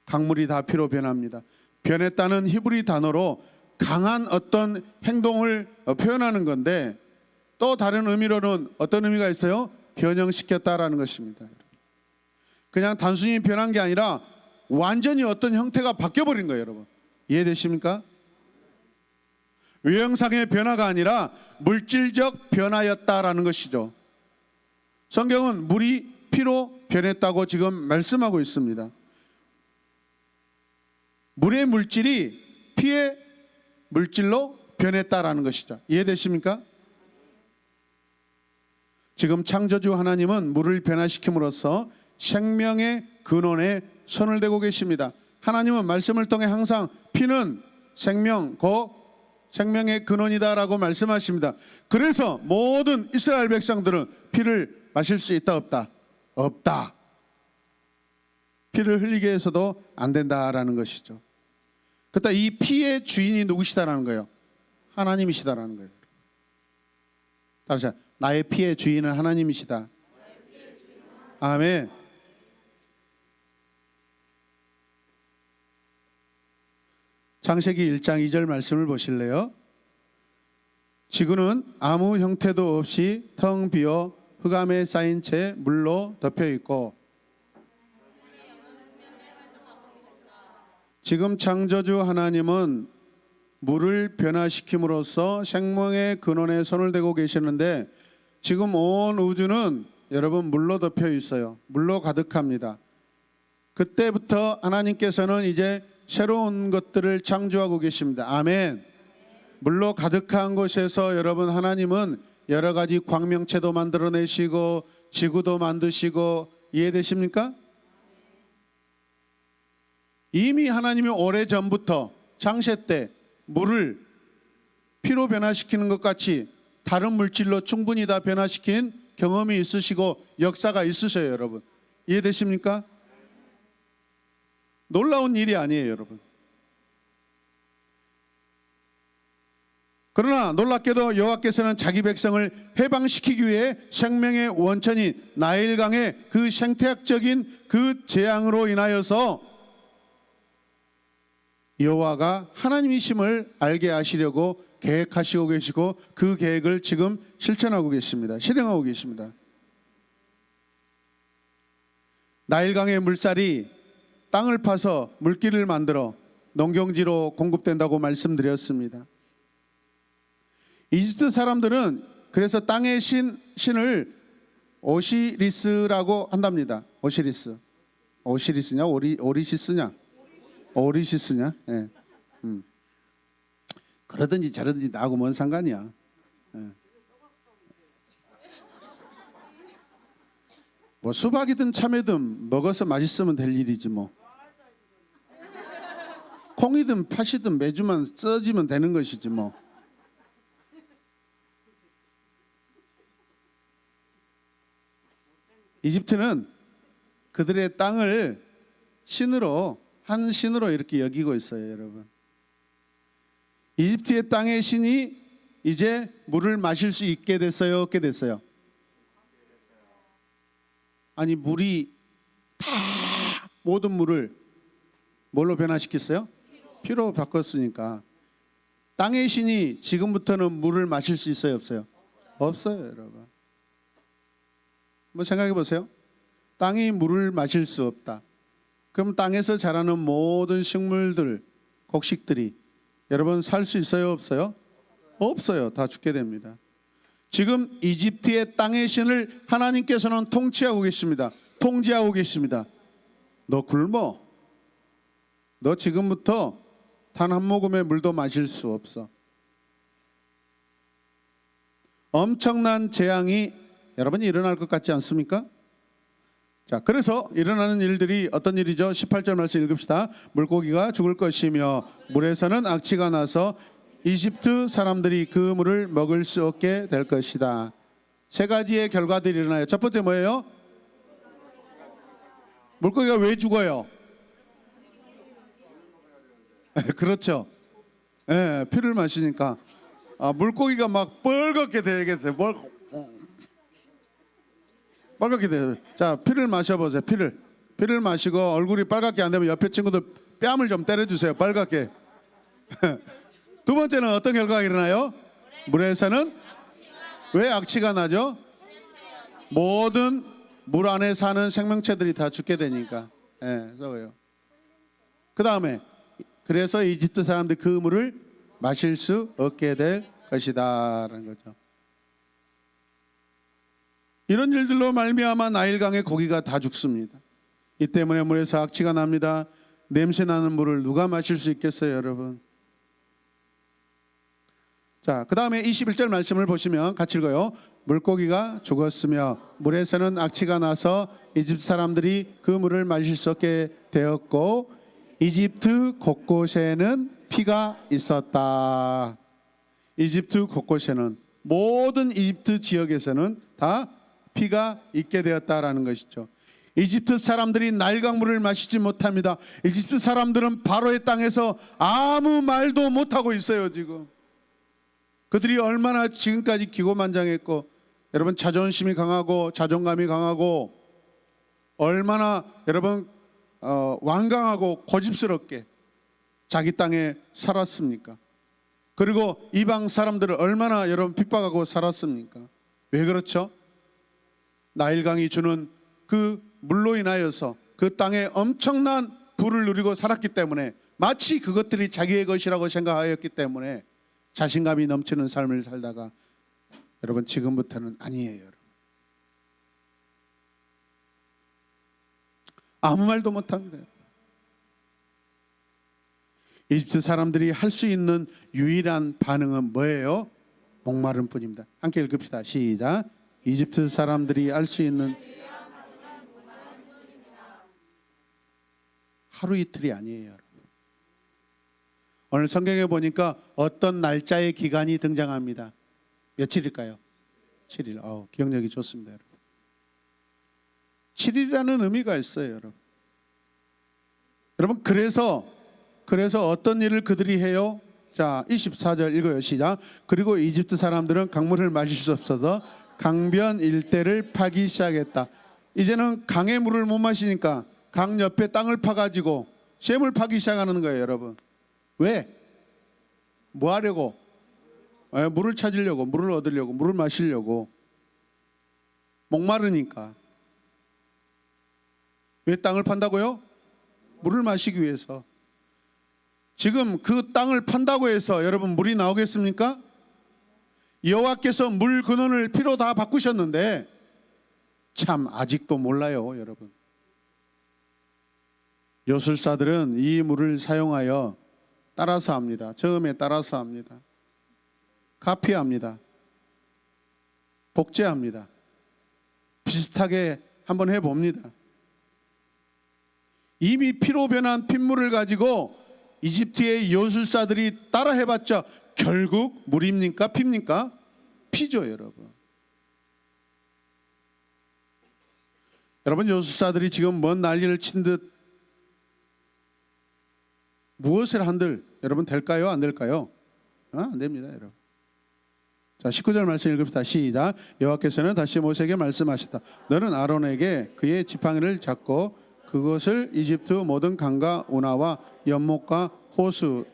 강물이 다 피로 변합니다. 변했다는 히브리 단어로 강한 어떤 행동을 표현하는 건데, 또 다른 의미로는 어떤 의미가 있어요? 변형시켰다라는 것입니다. 그냥 단순히 변한 게 아니라 완전히 어떤 형태가 바뀌어버린 거예요. 여러분 이해되십니까? 외형상의 변화가 아니라 물질적 변화였다라는 것이죠. 성경은 물이 피로 변했다고 지금 말씀하고 있습니다. 물의 물질이 피의 물질로 변했다라는 것이죠. 이해되십니까? 지금 창조주 하나님은 물을 변화시킴으로써 생명의 근원에 손을 대고 계십니다. 하나님은 말씀을 통해 항상 피는 생명, 생명의 근원이다라고 말씀하십니다. 그래서 모든 이스라엘 백성들은 피를 마실 수 있다 없다? 없다. 피를 흘리게 해서도 안 된다라는 것이죠. 그러니까 이 피의 주인이 누구시다라는 거예요? 하나님이시다라는 거예요. 다시 나의 피의 주인은 하나님이시다. 아멘. 창세기 1장 2절 말씀을 보실래요? 지구는 아무 형태도 없이 텅 비어 흑암에 쌓인 채 물로 덮여 있고, 지금 창조주 하나님은 물을 변화시킴으로써 생명의 근원에 손을 대고 계시는데, 지금 온 우주는 여러분 물로 덮여 있어요. 물로 가득합니다. 그때부터 하나님께서는 이제 새로운 것들을 창조하고 계십니다. 아멘. 물로 가득한 곳에서 여러분 하나님은 여러 가지 광명체도 만들어내시고 지구도 만드시고, 이해되십니까? 이미 하나님이 오래전부터 창세 때 물을 피로 변화시키는 것 같이 다른 물질로 충분히 다 변화시킨 경험이 있으시고 역사가 있으셔요. 여러분 이해되십니까? 놀라운 일이 아니에요. 여러분. 그러나 놀랍게도 여호와께서는 자기 백성을 해방시키기 위해 생명의 원천인 나일강의 그 생태학적인 그 재앙으로 인하여서 여호와가 하나님이심을 알게 하시려고 계획하시고 계시고, 그 계획을 지금 실천하고 계십니다. 실행하고 계십니다. 나일강의 물살이 땅을 파서 물길을 만들어 농경지로 공급된다고 말씀드렸습니다. 이집트 사람들은 그래서 땅의 신을 오시리스라고 한답니다. 오시리스냐 오리시스냐? 오리시스냐? 예. 그러든지 저러든지 나하고 뭔 상관이야. 예. 뭐 수박이든 참외든 먹어서 맛있으면 될 일이지 뭐. 콩이든 팥이든 매주만 써지면 되는 것이지 뭐. 이집트는 그들의 땅을 한 신으로 이렇게 여기고 있어요. 여러분 이집트의 땅의 신이 이제 물을 마실 수 있게 됐어요? 없게 됐어요? 아니 물이 다 모든 물을 뭘로 변화시켰어요? 피로 바꿨으니까 땅의 신이 지금부터는 물을 마실 수 있어요? 없어요? 없어요, 여러분. 뭐 생각해 보세요. 땅이 물을 마실 수 없다. 그럼 땅에서 자라는 모든 식물들, 곡식들이 여러분 살 수 있어요, 없어요? 없어요. 다 죽게 됩니다. 지금 이집트의 땅의 신을 하나님께서는 통치하고 계십니다. 통제하고 계십니다. 너 굶어. 너 지금부터 단 한 모금의 물도 마실 수 없어. 엄청난 재앙이 여러분 일어날 것 같지 않습니까? 자, 그래서 일어나는 일들이 어떤 일이죠? 18절 말씀 읽읍시다. 물고기가 죽을 것이며 물에서는 악취가 나서 이집트 사람들이 그 물을 먹을 수 없게 될 것이다. 세 가지의 결과들이 일어나요. 첫 번째 뭐예요? 물고기가 왜 죽어요? 그렇죠. 예, 피를 마시니까 물고기가 막 빨갛게 되겠어요. 빨갛게 돼요. 자, 피를 마셔보세요. 피를 마시고 얼굴이 빨갛게 안 되면 옆에 친구들 뺨을 좀 때려주세요. 빨갛게. 두 번째는 어떤 결과가 일어나요? 물에서는 왜 악취가 나죠? 모든 물 안에 사는 생명체들이 다 죽게 되니까. 예, 그래요. 그 다음에 그래서 이집트 사람들이 그 물을 마실 수 없게 될 것이다라는 거죠. 이런 일들로 말미암아 나일강의 고기가 다 죽습니다. 이 때문에 물에서 악취가 납니다. 냄새 나는 물을 누가 마실 수 있겠어요, 여러분? 자, 그 다음에 21절 말씀을 보시면 같이 읽어요. 물고기가 죽었으며 물에서는 악취가 나서 이집트 사람들이 그 물을 마실 수 없게 되었고 이집트 곳곳에는 피가 있었다. 이집트 곳곳에는 모든 이집트 지역에서는 다 피가 있게 되었다라는 것이죠. 이집트 사람들이 나일강물을 마시지 못합니다. 이집트 사람들은 바로의 땅에서 아무 말도 못하고 있어요. 지금 그들이 얼마나 지금까지 기고만장했고 여러분 자존심이 강하고 자존감이 강하고 얼마나 여러분 완강하고 고집스럽게 자기 땅에 살았습니까? 그리고 이방 사람들을 얼마나 여러분 핍박하고 살았습니까? 왜 그렇죠? 나일강이 주는 그 물로 인하여서 그 땅에 엄청난 부를 누리고 살았기 때문에 마치 그것들이 자기의 것이라고 생각하였기 때문에 자신감이 넘치는 삶을 살다가 여러분 지금부터는 아니에요. 여러분. 아무 말도 못합니다. 이집트 사람들이 할 수 있는 유일한 반응은 뭐예요? 목마름 뿐입니다. 함께 읽읍시다. 시작. 이집트 사람들이 할 수 있는 하루 이틀이 아니에요, 여러분. 오늘 성경에 보니까 어떤 날짜의 기간이 등장합니다. 며칠일까요? 7일. 기억력이 좋습니다, 여러분. 7일이라는 의미가 있어요, 여러분. 여러분 그래서 어떤 일을 그들이 해요? 자, 24절 읽어요. 시작. 그리고 이집트 사람들은 강물을 마실 수 없어서 강변 일대를 파기 시작했다. 이제는 강의 물을 못 마시니까 강 옆에 땅을 파가지고 샘을 파기 시작하는 거예요, 여러분. 왜? 뭐 하려고? 물을 찾으려고, 물을 얻으려고, 물을 마시려고. 목마르니까. 왜 땅을 판다고요? 물을 마시기 위해서. 지금 그 땅을 판다고 해서 여러분 물이 나오겠습니까? 여호와께서 물 근원을 피로 다 바꾸셨는데 참 아직도 몰라요, 여러분. 요술사들은 이 물을 사용하여 따라서 합니다. 처음에 따라서 합니다. 카피합니다. 복제합니다. 비슷하게 한번 해봅니다. 이미 피로 변한 핏물을 가지고 이집트의 요술사들이 따라 해봤자 결국 물입니까? 피입니까? 피죠, 여러분. 여러분 요술사들이 지금 뭔 난리를 친 듯 무엇을 한들 여러분 될까요? 안 될까요? 안 됩니다, 여러분. 자, 19절 말씀 읽읍시다. 시작. 여호와께서는 다시 모세에게 말씀하셨다. 너는 아론에게 그의 지팡이를 잡고 그것을 이집트 모든 강과 운하와 연못과 호수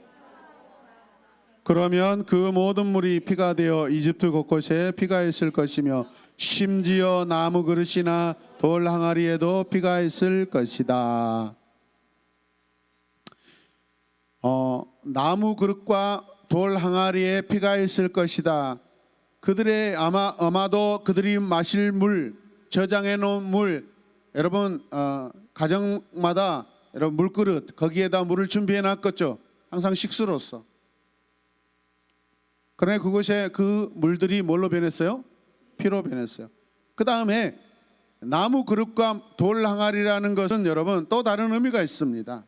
그러면 그 모든 물이 피가 되어 이집트 곳곳에 피가 있을 것이며 심지어 나무 그릇이나 돌 항아리에도 피가 있을 것이다. 나무 그릇과 돌 항아리에 피가 있을 것이다. 그들의 아마도 그들이 마실 물, 저장해 놓은 물, 여러분 가정마다 여러분 물그릇 거기에다 물을 준비해 놨겠죠. 항상 식수로서. 그러나 그곳에 그 물들이 뭘로 변했어요? 피로 변했어요. 그 다음에 나무 그릇과 돌 항아리라는 것은 여러분 또 다른 의미가 있습니다.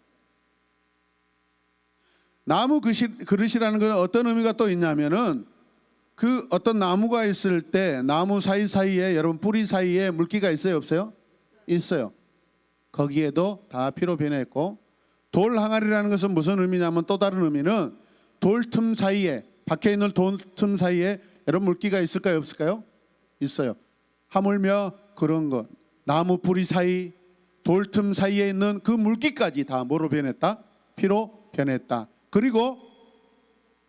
나무 그릇이라는 것은 어떤 의미가 또 있냐면은 그 어떤 나무가 있을 때 나무 사이사이에 여러분 뿌리 사이에 물기가 있어요 없어요? 있어요. 거기에도 다 피로 변했고, 돌 항아리라는 것은 무슨 의미냐면 또 다른 의미는 돌 틈 사이에, 밖에 있는 돌 틈 사이에 여러분 물기가 있을까요 없을까요? 있어요. 하물며 그런 것, 나무 뿌리 사이, 돌 틈 사이에 있는 그 물기까지 다 뭐로 변했다? 피로 변했다. 그리고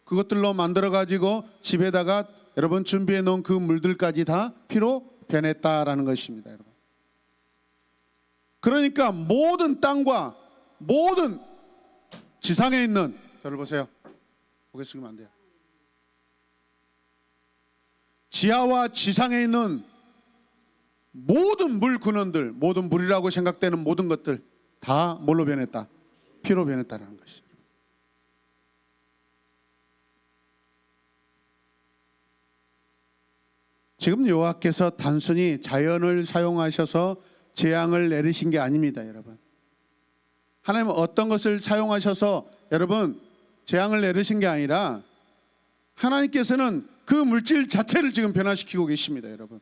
그것들로 만들어 가지고 집에다가 여러분 준비해 놓은 그 물들까지 다 피로 변했다라는 것입니다. 여러분. 그러니까 모든 땅과 모든 지상에 있는, 저를 보세요. 고개 숙이면 안 돼요. 지하와 지상에 있는 모든 물 근원들, 모든 물이라고 생각되는 모든 것들 다 뭘로 변했다? 피로 변했다라는 것이죠. 지금 여호와께서 단순히 자연을 사용하셔서 재앙을 내리신 게 아닙니다, 여러분. 하나님은 어떤 것을 사용하셔서 여러분 재앙을 내리신 게 아니라 하나님께서는 그 물질 자체를 지금 변화시키고 계십니다, 여러분.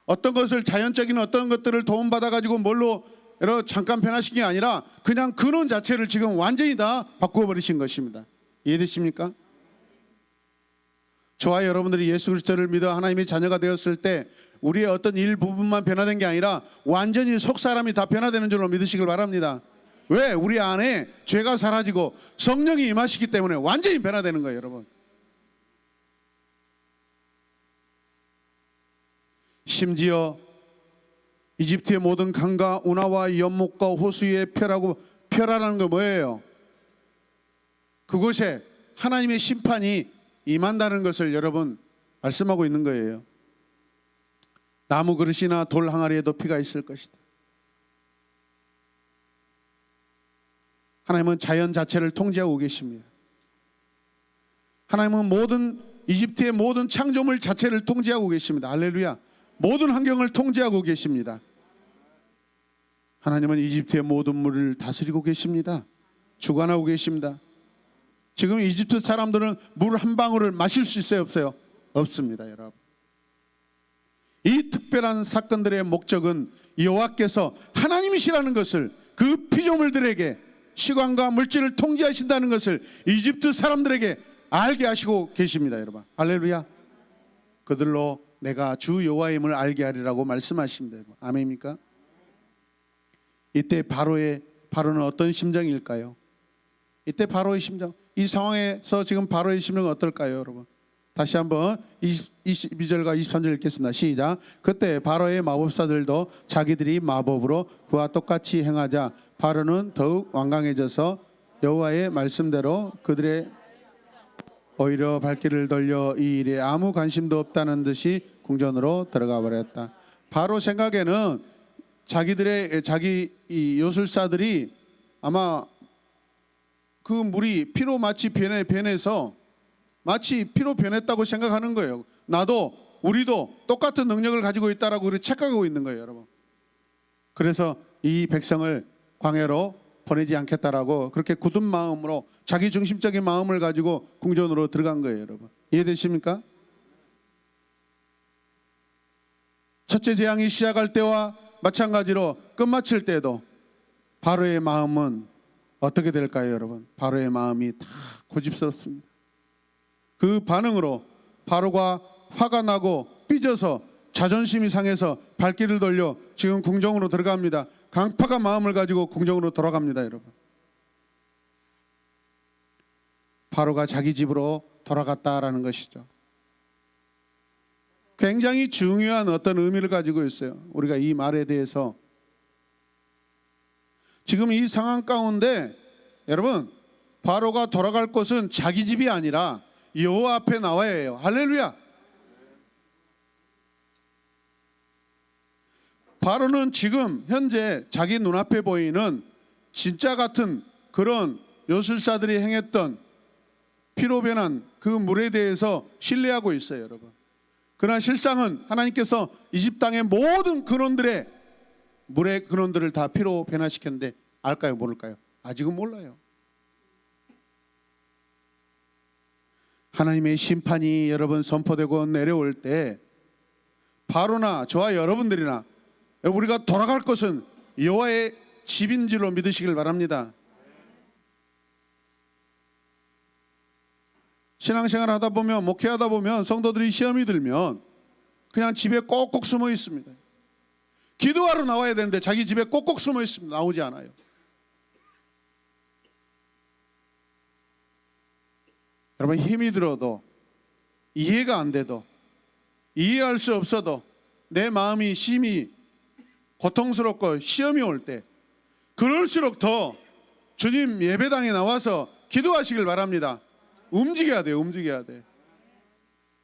어떤 것을 자연적인 어떤 것들을 도움받아 가지고 뭘로 여러분 잠깐 변화시킨 게 아니라 그냥 근원 자체를 지금 완전히 다 바꾸어 버리신 것입니다. 이해되십니까? 저와 여러분들이 예수 그리스도를 믿어 하나님의 자녀가 되었을 때 우리의 어떤 일부분만 변화된 게 아니라 완전히 속사람이 다 변화되는 줄로 믿으시길 바랍니다. 왜? 우리 안에 죄가 사라지고 성령이 임하시기 때문에 완전히 변화되는 거예요, 여러분. 심지어 이집트의 모든 강과 운하와 연못과 호수의 펴라라는 거 뭐예요? 그곳에 하나님의 심판이 임한다는 것을 여러분 말씀하고 있는 거예요. 나무 그릇이나 돌 항아리에도 피가 있을 것이다. 하나님은 자연 자체를 통제하고 계십니다. 하나님은 모든 이집트의 모든 창조물 자체를 통제하고 계십니다. 할렐루야. 모든 환경을 통제하고 계십니다. 하나님은 이집트의 모든 물을 다스리고 계십니다. 주관하고 계십니다. 지금 이집트 사람들은 물 한 방울을 마실 수 있어요 없어요? 없습니다, 여러분. 이 특별한 사건들의 목적은 여호와께서 하나님이시라는 것을 그 피조물들에게 시간과 물질을 통제하신다는 것을 이집트 사람들에게 알게 하시고 계십니다, 여러분. 할렐루야. 그들로 내가 주 여호와임을 알게 하리라고 말씀하십니다, 여러분. 아멘입니까? 이때 바로는 어떤 심정일까요? 이때 바로의 심정, 이 상황에서 지금 바로의 심정은 어떨까요, 여러분? 다시 한번 22절과 23절 읽겠습니다. 시작. 그때 바로의 마법사들도 자기들이 마법으로 그와 똑같이 행하자 바로는 더욱 완강해져서 여호와의 말씀대로 그들의 오히려 발길을 돌려 이 일에 아무 관심도 없다는 듯이 궁전으로 들어가 버렸다. 바로 생각에는 자기 이 요술사들이 아마 그 물이 피로 마치 변해서 마치 피로 변했다고 생각하는 거예요. 나도 우리도 똑같은 능력을 가지고 있다라고 그렇게 착각하고 있는 거예요, 여러분. 그래서 이 백성을 광야로 보내지 않겠다라고 그렇게 굳은 마음으로 자기 중심적인 마음을 가지고 궁전으로 들어간 거예요, 여러분. 이해되십니까? 첫째 재앙이 시작할 때와 마찬가지로 끝마칠 때도 바로의 마음은 어떻게 될까요, 여러분? 바로의 마음이 다 고집스럽습니다. 그 반응으로 바로가 화가 나고 삐져서 자존심이 상해서 발길을 돌려 지금 궁정으로 들어갑니다. 강팍한 마음을 가지고 궁정으로 돌아갑니다, 여러분. 바로가 자기 집으로 돌아갔다라는 것이죠. 굉장히 중요한 어떤 의미를 가지고 있어요. 우리가 이 말에 대해서 지금 이 상황 가운데 여러분, 바로가 돌아갈 곳은 자기 집이 아니라 여호와 앞에 나와야 해요. 할렐루야. 바로는 지금 현재 자기 눈앞에 보이는 진짜 같은 그런 요술사들이 행했던 피로 변한 그 물에 대해서 신뢰하고 있어요, 여러분. 그러나 실상은 하나님께서 이집 땅의 모든 근원들의 물의 근원들을 다 피로 변화시켰는데 알까요, 모를까요? 아직은 몰라요. 하나님의 심판이 여러분 선포되고 내려올 때 바로나 저와 여러분들이나 우리가 돌아갈 것은 여호와의 집인 줄로 믿으시길 바랍니다. 신앙생활 하다 보면, 목회하다 보면 성도들이 시험이 들면 그냥 집에 꼭꼭 숨어 있습니다. 기도하러 나와야 되는데 자기 집에 꼭꼭 숨어 있습니다. 나오지 않아요. 여러분, 힘이 들어도, 이해가 안 돼도, 이해할 수 없어도 내 마음이 심히 고통스럽고 시험이 올 때 그럴수록 더 주님 예배당에 나와서 기도하시길 바랍니다. 움직여야 돼요. 움직여야 돼.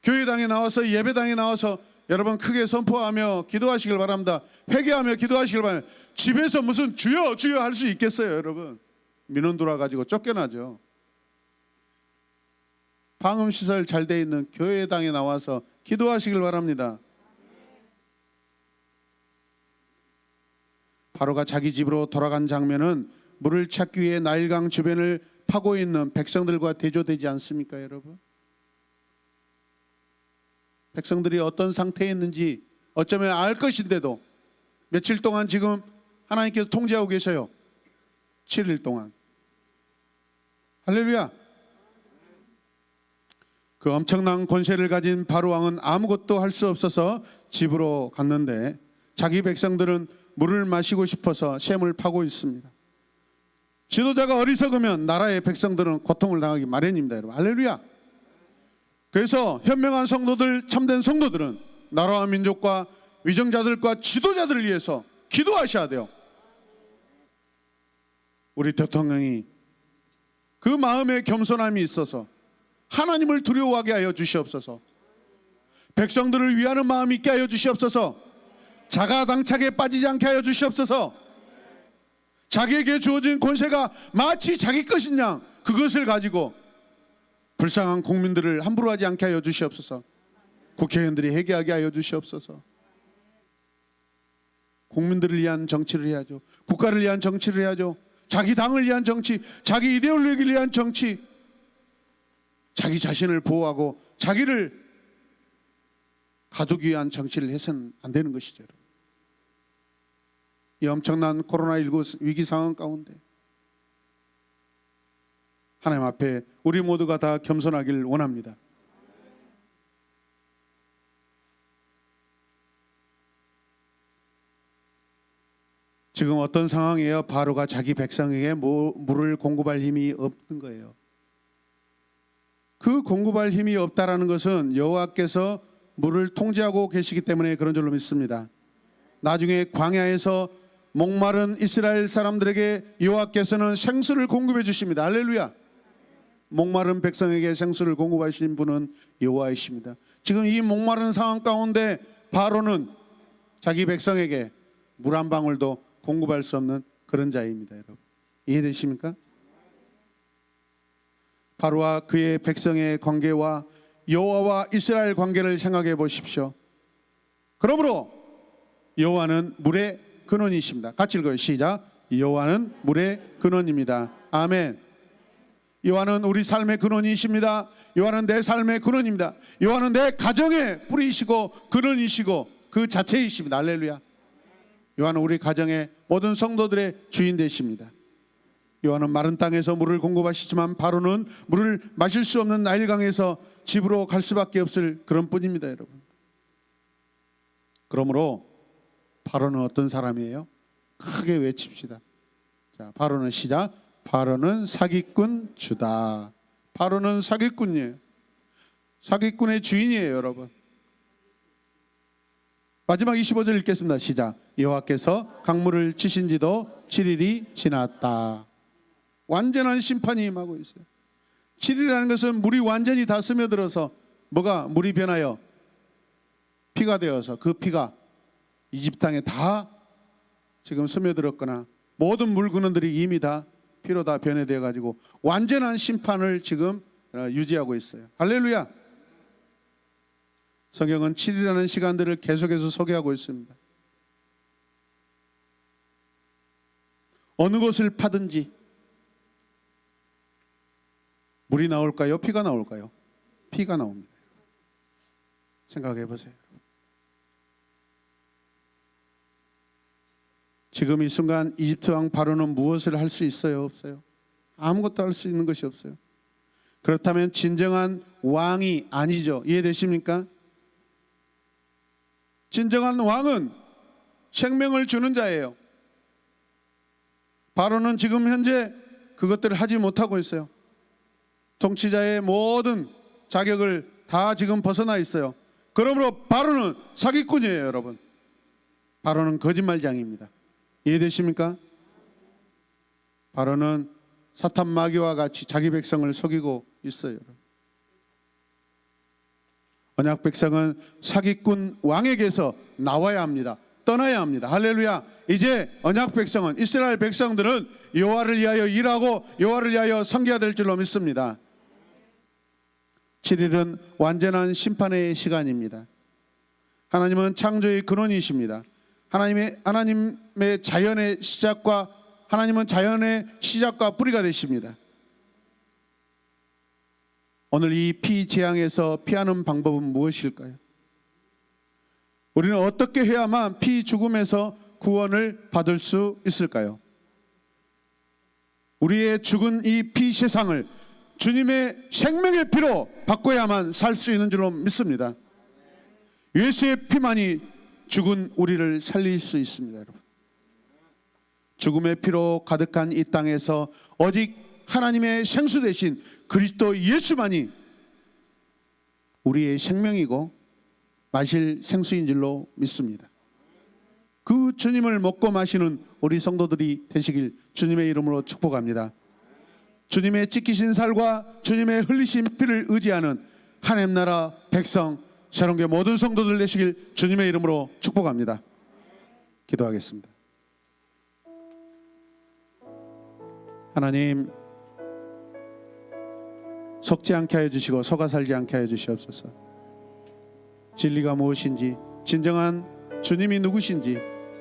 교회당에 나와서, 예배당에 나와서 여러분 크게 선포하며 기도하시길 바랍니다. 회개하며 기도하시길 바랍니다. 집에서 무슨 주여 주여 할 수 있겠어요, 여러분? 민원 돌아가지고 쫓겨나죠. 방음시설 잘 돼 있는 교회당에 나와서 기도하시길 바랍니다. 바로가 자기 집으로 돌아간 장면은 물을 찾기 위해 나일강 주변을 파고 있는 백성들과 대조되지 않습니까, 여러분? 백성들이 어떤 상태에 있는지 어쩌면 알 것인데도 며칠 동안 지금 하나님께서 통제하고 계셔요. 7일 동안. 할렐루야. 그 엄청난 권세를 가진 바로 왕은 아무것도 할 수 없어서 집으로 갔는데 자기 백성들은 물을 마시고 싶어서 샘을 파고 있습니다. 지도자가 어리석으면 나라의 백성들은 고통을 당하기 마련입니다, 여러분. 할렐루야. 그래서 현명한 성도들, 참된 성도들은 나라와 민족과 위정자들과 지도자들을 위해서 기도하셔야 돼요. 우리 대통령이 그 마음의 겸손함이 있어서 하나님을 두려워하게 하여 주시옵소서. 백성들을 위하는 마음이 있게 하여 주시옵소서. 자가당착에 빠지지 않게 하여 주시옵소서. 자기에게 주어진 권세가 마치 자기 것인 양 그것을 가지고 불쌍한 국민들을 함부로 하지 않게 하여 주시옵소서. 국회의원들이 회개하게 하여 주시옵소서. 국민들을 위한 정치를 해야죠. 국가를 위한 정치를 해야죠. 자기 당을 위한 정치, 자기 이데올로기를 위한 정치, 자기 자신을 보호하고 자기를 가두기 위한 정치를 해서는 안 되는 것이죠. 이 엄청난 코로나19 위기 상황 가운데 하나님 앞에 우리 모두가 다 겸손하길 원합니다. 지금 어떤 상황이에요? 바로가 자기 백성에게 물을 공급할 힘이 없는 거예요. 그 공급할 힘이 없다라는 것은 여호와께서 물을 통제하고 계시기 때문에 그런 줄로 믿습니다. 나중에 광야에서 목마른 이스라엘 사람들에게 여호와께서는 생수를 공급해 주십니다. 할렐루야. 목마른 백성에게 생수를 공급하신 분은 여호와이십니다. 지금 이 목마른 상황 가운데 바로는 자기 백성에게 물 한 방울도 공급할 수 없는 그런 자입니다. 여러분, 이해되십니까? 바로와 그의 백성의 관계와 여호와와 이스라엘 관계를 생각해 보십시오. 그러므로 여호와는 물의 근원이십니다. 같이 읽어요. 시작. 여호와는 물의 근원입니다. 아멘. 여호와는 우리 삶의 근원이십니다. 여호와는 내 삶의 근원입니다. 여호와는 내 가정의 뿌리이시고 근원이시고 그 자체이십니다. 할렐루야. 여호와는 우리 가정의 모든 성도들의 주인 되십니다. 여호와는 마른 땅에서 물을 공급하시지만 바로는 물을 마실 수 없는 나일강에서 집으로 갈 수밖에 없을 그런 뿐입니다, 여러분. 그러므로 바로는 어떤 사람이에요? 크게 외칩시다. 자, 바로는 시작. 바로는 사기꾼 주다. 바로는 사기꾼이에요. 사기꾼의 주인이에요, 여러분. 마지막 25절 읽겠습니다. 시작. 여호와께서 강물을 치신 지도 7일이 지났다. 완전한 심판이 임하고 있어요. 7일이라는 것은 물이 완전히 다 스며들어서 물이 변하여 피가 되어서 그 피가 이집트 땅에 다 지금 스며들었거나 모든 물 근원들이 이미 다 피로 다 변해되어 가지고 완전한 심판을 지금 유지하고 있어요. 할렐루야. 성경은 7일이라는 시간들을 계속해서 소개하고 있습니다. 어느 곳을 파든지 물이 나올까요? 피가 나올까요? 피가 나옵니다. 생각해 보세요. 지금 이 순간 이집트 왕 바로는 무엇을 할 수 있어요? 없어요? 아무것도 할 수 있는 것이 없어요. 그렇다면 진정한 왕이 아니죠. 이해되십니까? 진정한 왕은 생명을 주는 자예요. 바로는 지금 현재 그것들을 하지 못하고 있어요. 통치자의 모든 자격을 다 지금 벗어나 있어요. 그러므로 바로는 사기꾼이에요, 여러분. 바로는 거짓말장입니다. 이해되십니까? 바로는 사탄 마귀와 같이 자기 백성을 속이고 있어요. 언약 백성은 사기꾼 왕에게서 나와야 합니다. 떠나야 합니다. 할렐루야. 이제 언약 백성은, 이스라엘 백성들은 여호와를 위하여 일하고 여호와를 위하여 섬겨야 될 줄로 믿습니다. 7일은 완전한 심판의 시간입니다. 하나님은 창조의 근원이십니다. 하나님의 자연의 시작과 하나님은 자연의 시작과 뿌리가 되십니다. 오늘 이 피 재앙에서 피하는 방법은 무엇일까요? 우리는 어떻게 해야만 피 죽음에서 구원을 받을 수 있을까요? 우리의 죽은 이 피 세상을 주님의 생명의 피로 바꿔야만 살 수 있는 줄로 믿습니다. 예수의 피만이 죽은 우리를 살릴 수 있습니다, 여러분. 죽음의 피로 가득한 이 땅에서 오직 하나님의 생수 대신 그리스도 예수만이 우리의 생명이고 마실 생수인 줄로 믿습니다. 그 주님을 먹고 마시는 우리 성도들이 되시길 주님의 이름으로 축복합니다. 주님의 찢기신 살과 주님의 흘리신 피를 의지하는 하나님 나라 백성 새로운교회 모든 성도들 되시길 주님의 이름으로 축복합니다. 기도하겠습니다. 하나님, 속지 않게 하여 주시고 속아 살지 않게 하여 주시옵소서. 진리가 무엇인지, 진정한 주님이 누구신지,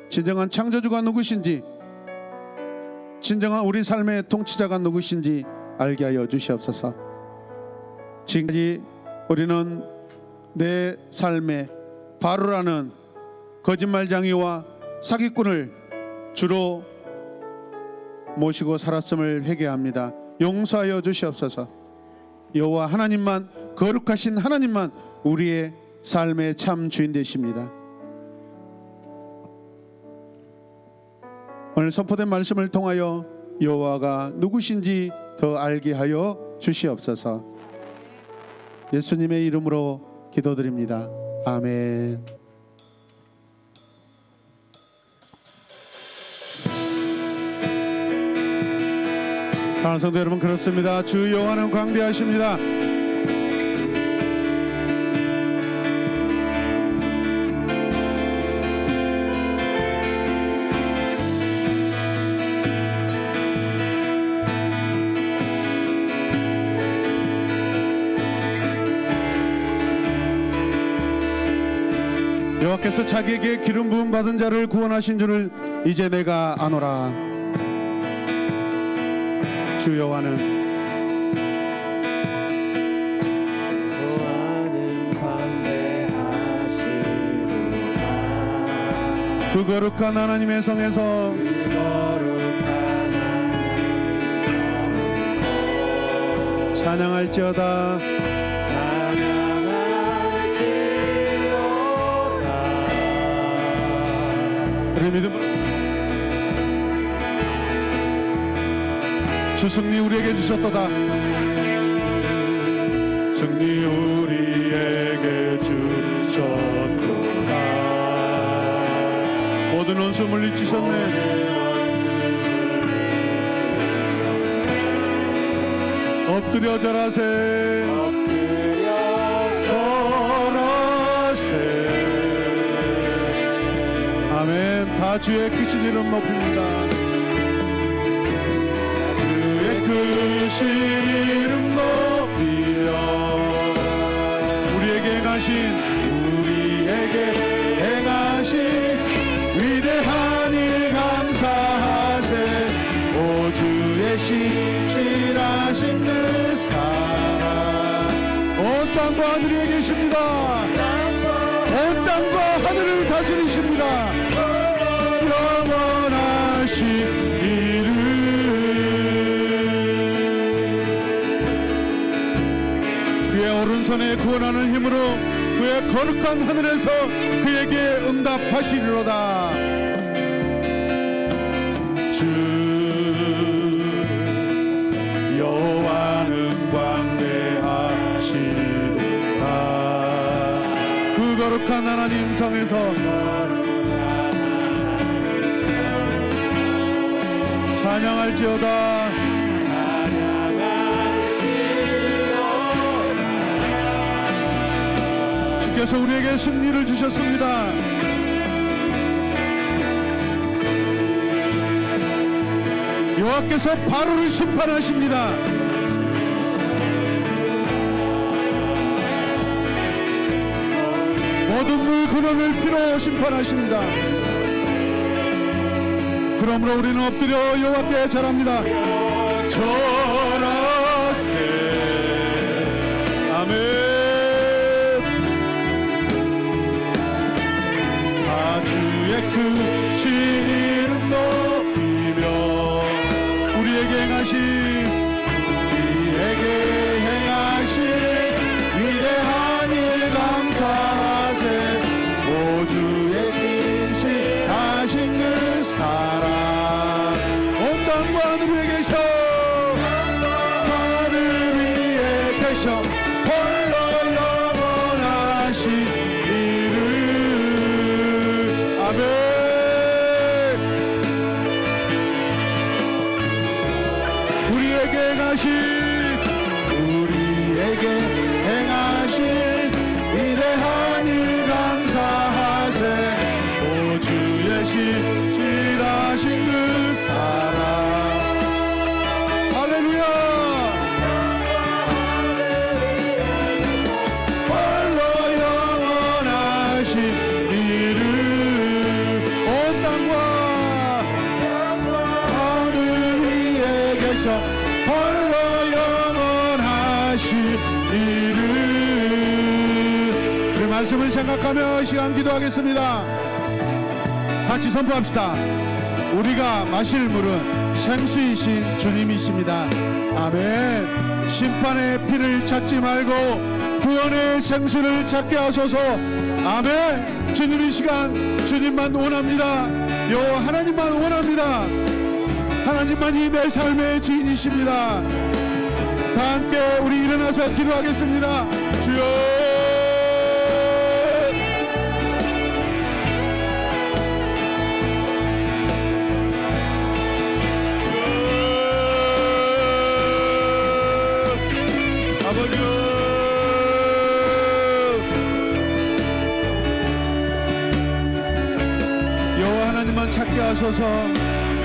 진정한 창조주가 누구신지, 진정한 우리 삶의 통치자가 누구신지 알게 하여 주시옵소서. 지금까지 우리는 내 삶에 바로라는 거짓말장이와 사기꾼을 주로 모시고 살았음을 회개합니다. 용서하여 주시옵소서. 여호와 하나님만, 거룩하신 하나님만 우리의 삶의 참 주인 되십니다. 오늘 선포된 말씀을 통하여 여호와가 누구신지 더 알게 하여 주시옵소서. 예수님의 이름으로 기도드립니다. 아멘. 사랑하는 성도 여러분, 그렇습니다. 주 여호와는 광대하십니다. 여호와께서 자기에게 기름 부음 받은 자를 구원하신 줄을 이제 내가 아노라. 주 여호와는 그 거룩한 하나님의 성에서 찬양할지어다. 우리 믿음으로 주 승리 우리에게 주셨도다. 승리 우리 모든 원수 물리치셨네. 엎드려 절하세. 아멘. 다 주의 크신 이름 높입니다. 주의 크신 이름 높이며 우리에게 행하신 위대한 일 감사하세. 오 주의 신실하신 그 사랑 온 땅과 하늘에 계십니다. 온 땅과 하늘을 다스리십니다. 영원하신 이름 그의 오른손에 구원하는 힘으로 그의 거룩한 하늘에서 그에게 응답하시리로다. 주 여호와는 광대하시도다. 그 거룩한 하나님 성에서 찬양할지어다. 주께서 우리에게 승리를 주셨습니다. 여호와께서 바로를 심판하십니다. 모든 물 근원을 피로 심판하십니다. 그러므로 우리는 엎드려 여호와께 절합니다. 절하세. 아멘. 주의 크신 이름 높이며 우리에게 행하신 위대한 일 감사하세. 오 주의 신실하신 그 사랑 온 땅과 하늘 위에 계셔. 하늘 위에 계셔. 홀로 영원하신 이름. 아멘. 우리에게 행하신 위대한 일 감사하세. 오 주의 신실하신 그 사랑. 할렐루야. 홀로 영원하신 이름 온 땅과 하늘 위에 계셔. 홀로 영원하신 이름. 그 말씀을 생각하며 시간 기도하겠습니다. 같이 선포합시다. 우리가 마실 물은 생수이신 주님이십니다. 아멘. 심판의 피를 찾지 말고 구원의 생수를 찾게 하소서. 아멘. 주님 이 시간 주님만 원합니다. 하나님만 원합니다. 하나님만이 내 삶의 주인이십니다. 다 함께 우리 일어나서 기도하겠습니다. 주여. 여호와 하나님만 찾게 하소서.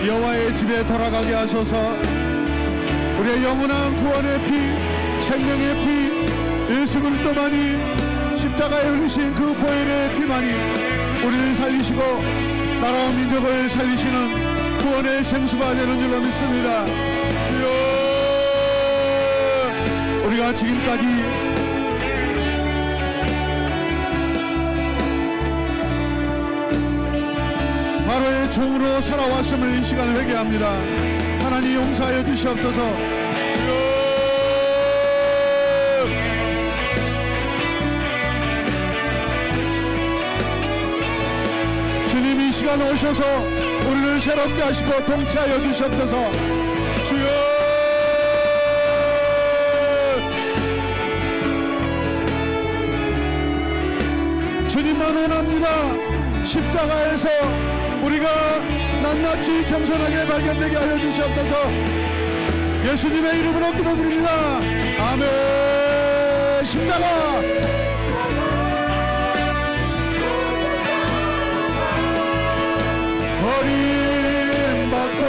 여호와의 집에 돌아가게 하소서. 우리의 영원한 구원의 피, 생명의 피, 예수 그리스도만이 십자가에 흘리신 그 보혈의 피만이 우리를 살리시고 나라와 민족을 살리시는 구원의 생수가 되는 줄로 믿습니다. 주여. 우리가 지금까지 바로의 종으로 살아왔음을 이 시간을 회개합니다. 하나님 용서하여 주시옵소서. 주님 이 시간 오셔서 우리를 새롭게 하시고 통치하여 주시옵소서. 주여. 주님만 원합니다. 십자가에서 우리가 낱낱이 겸손하게 발견되게 하여 주시옵소서. 예수님의 이름으로 기도드립니다. 아멘. 십자가 버림받고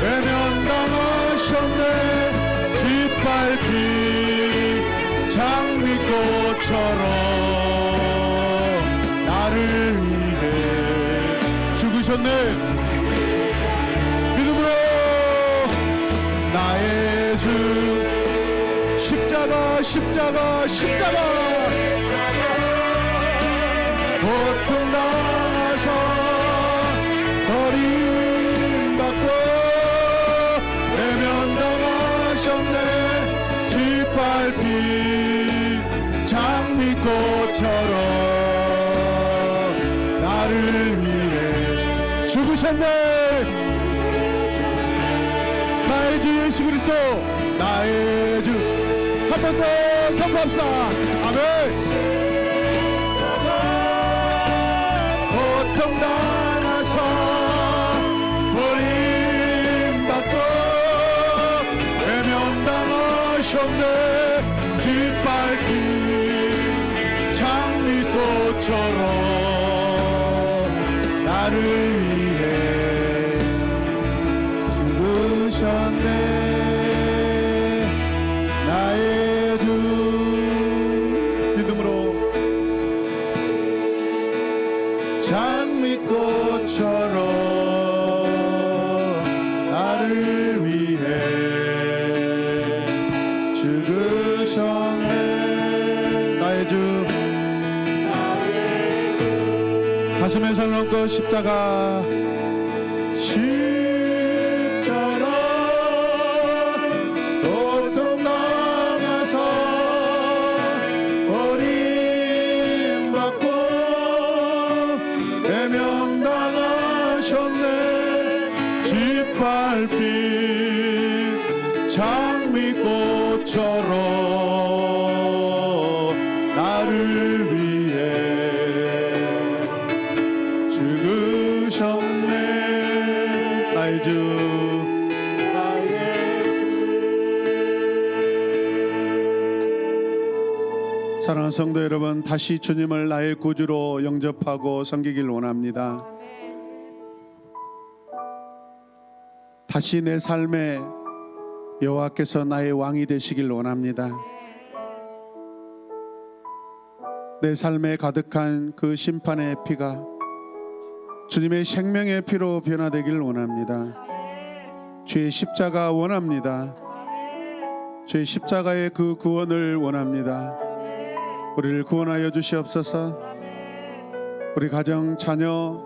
외면당하셨네. 짓밟힌 장미꽃처럼 나를 위해 죽으셨네. 믿음으로 나의 주 십자가 십자가 십자가 고통당하사 버림받고 외면당하셨네. 짓밟힌 장미꽃처럼 나를 위해 죽으셨네. 나의 주 예수 그리스도 나의 주 한 번 더 선포합시다. 아멘. 고통당하사 버림받고 외면당하셨네. 짓밟힌 장미꽃처럼 나를 위해 죽으셨네. 나의 주 믿음으로 장미꽃처럼 나를 위해 죽으셨네. 나의 주 가슴에 손을 얹고 십자가 십자가 고통당하사 버림받고 외면당하셨네. 짓밟힌 장미꽃처럼 나를 위해 죽으셨네. 나의 주 사랑하는 성도 여러분, 다시 주님을 나의 구주로 영접하고 섬기길 원합니다. 다시 내 삶에 여호와께서 나의 왕이 되시길 원합니다. 내 삶에 가득한 그 심판의 피가 주님의 생명의 피로 변화되길 원합니다. 주의 십자가 원합니다. 주의 십자가의 그 구원을 원합니다. 우리를 구원하여 주시옵소서. 우리 가정, 자녀,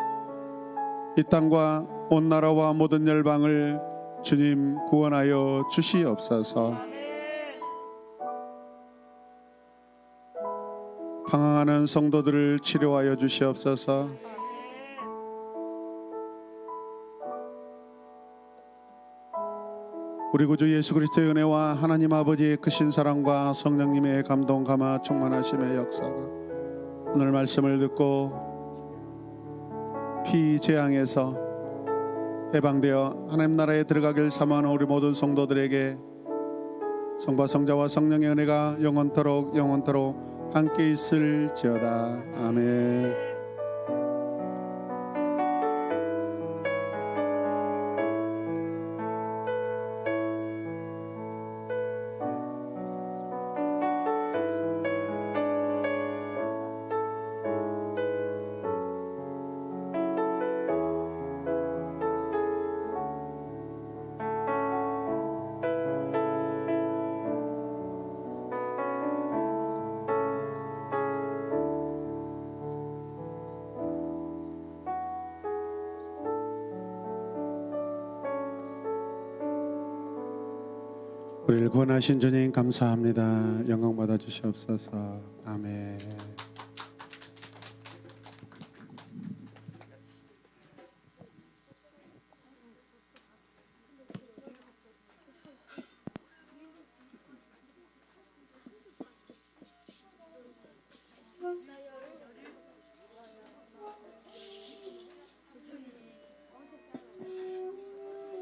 이 땅과 온 나라와 모든 열방을 주님 구원하여 주시옵소서. 방황하는 성도들을 치료하여 주시옵소서. 우리 구주 예수 그리스도의 은혜와 하나님 아버지의 크신 사랑과 성령님의 감동 감화 충만하심의 역사가 오늘 말씀을 듣고 피재앙에서 해방되어 하나님 나라에 들어가길 사모하는 우리 모든 성도들에게 성부와 성자와 성령의 은혜가 영원토록 함께 있을지어다. 아멘. 우리를 구원하신 주님 감사합니다. 영광 받아 주시옵소서. 아멘.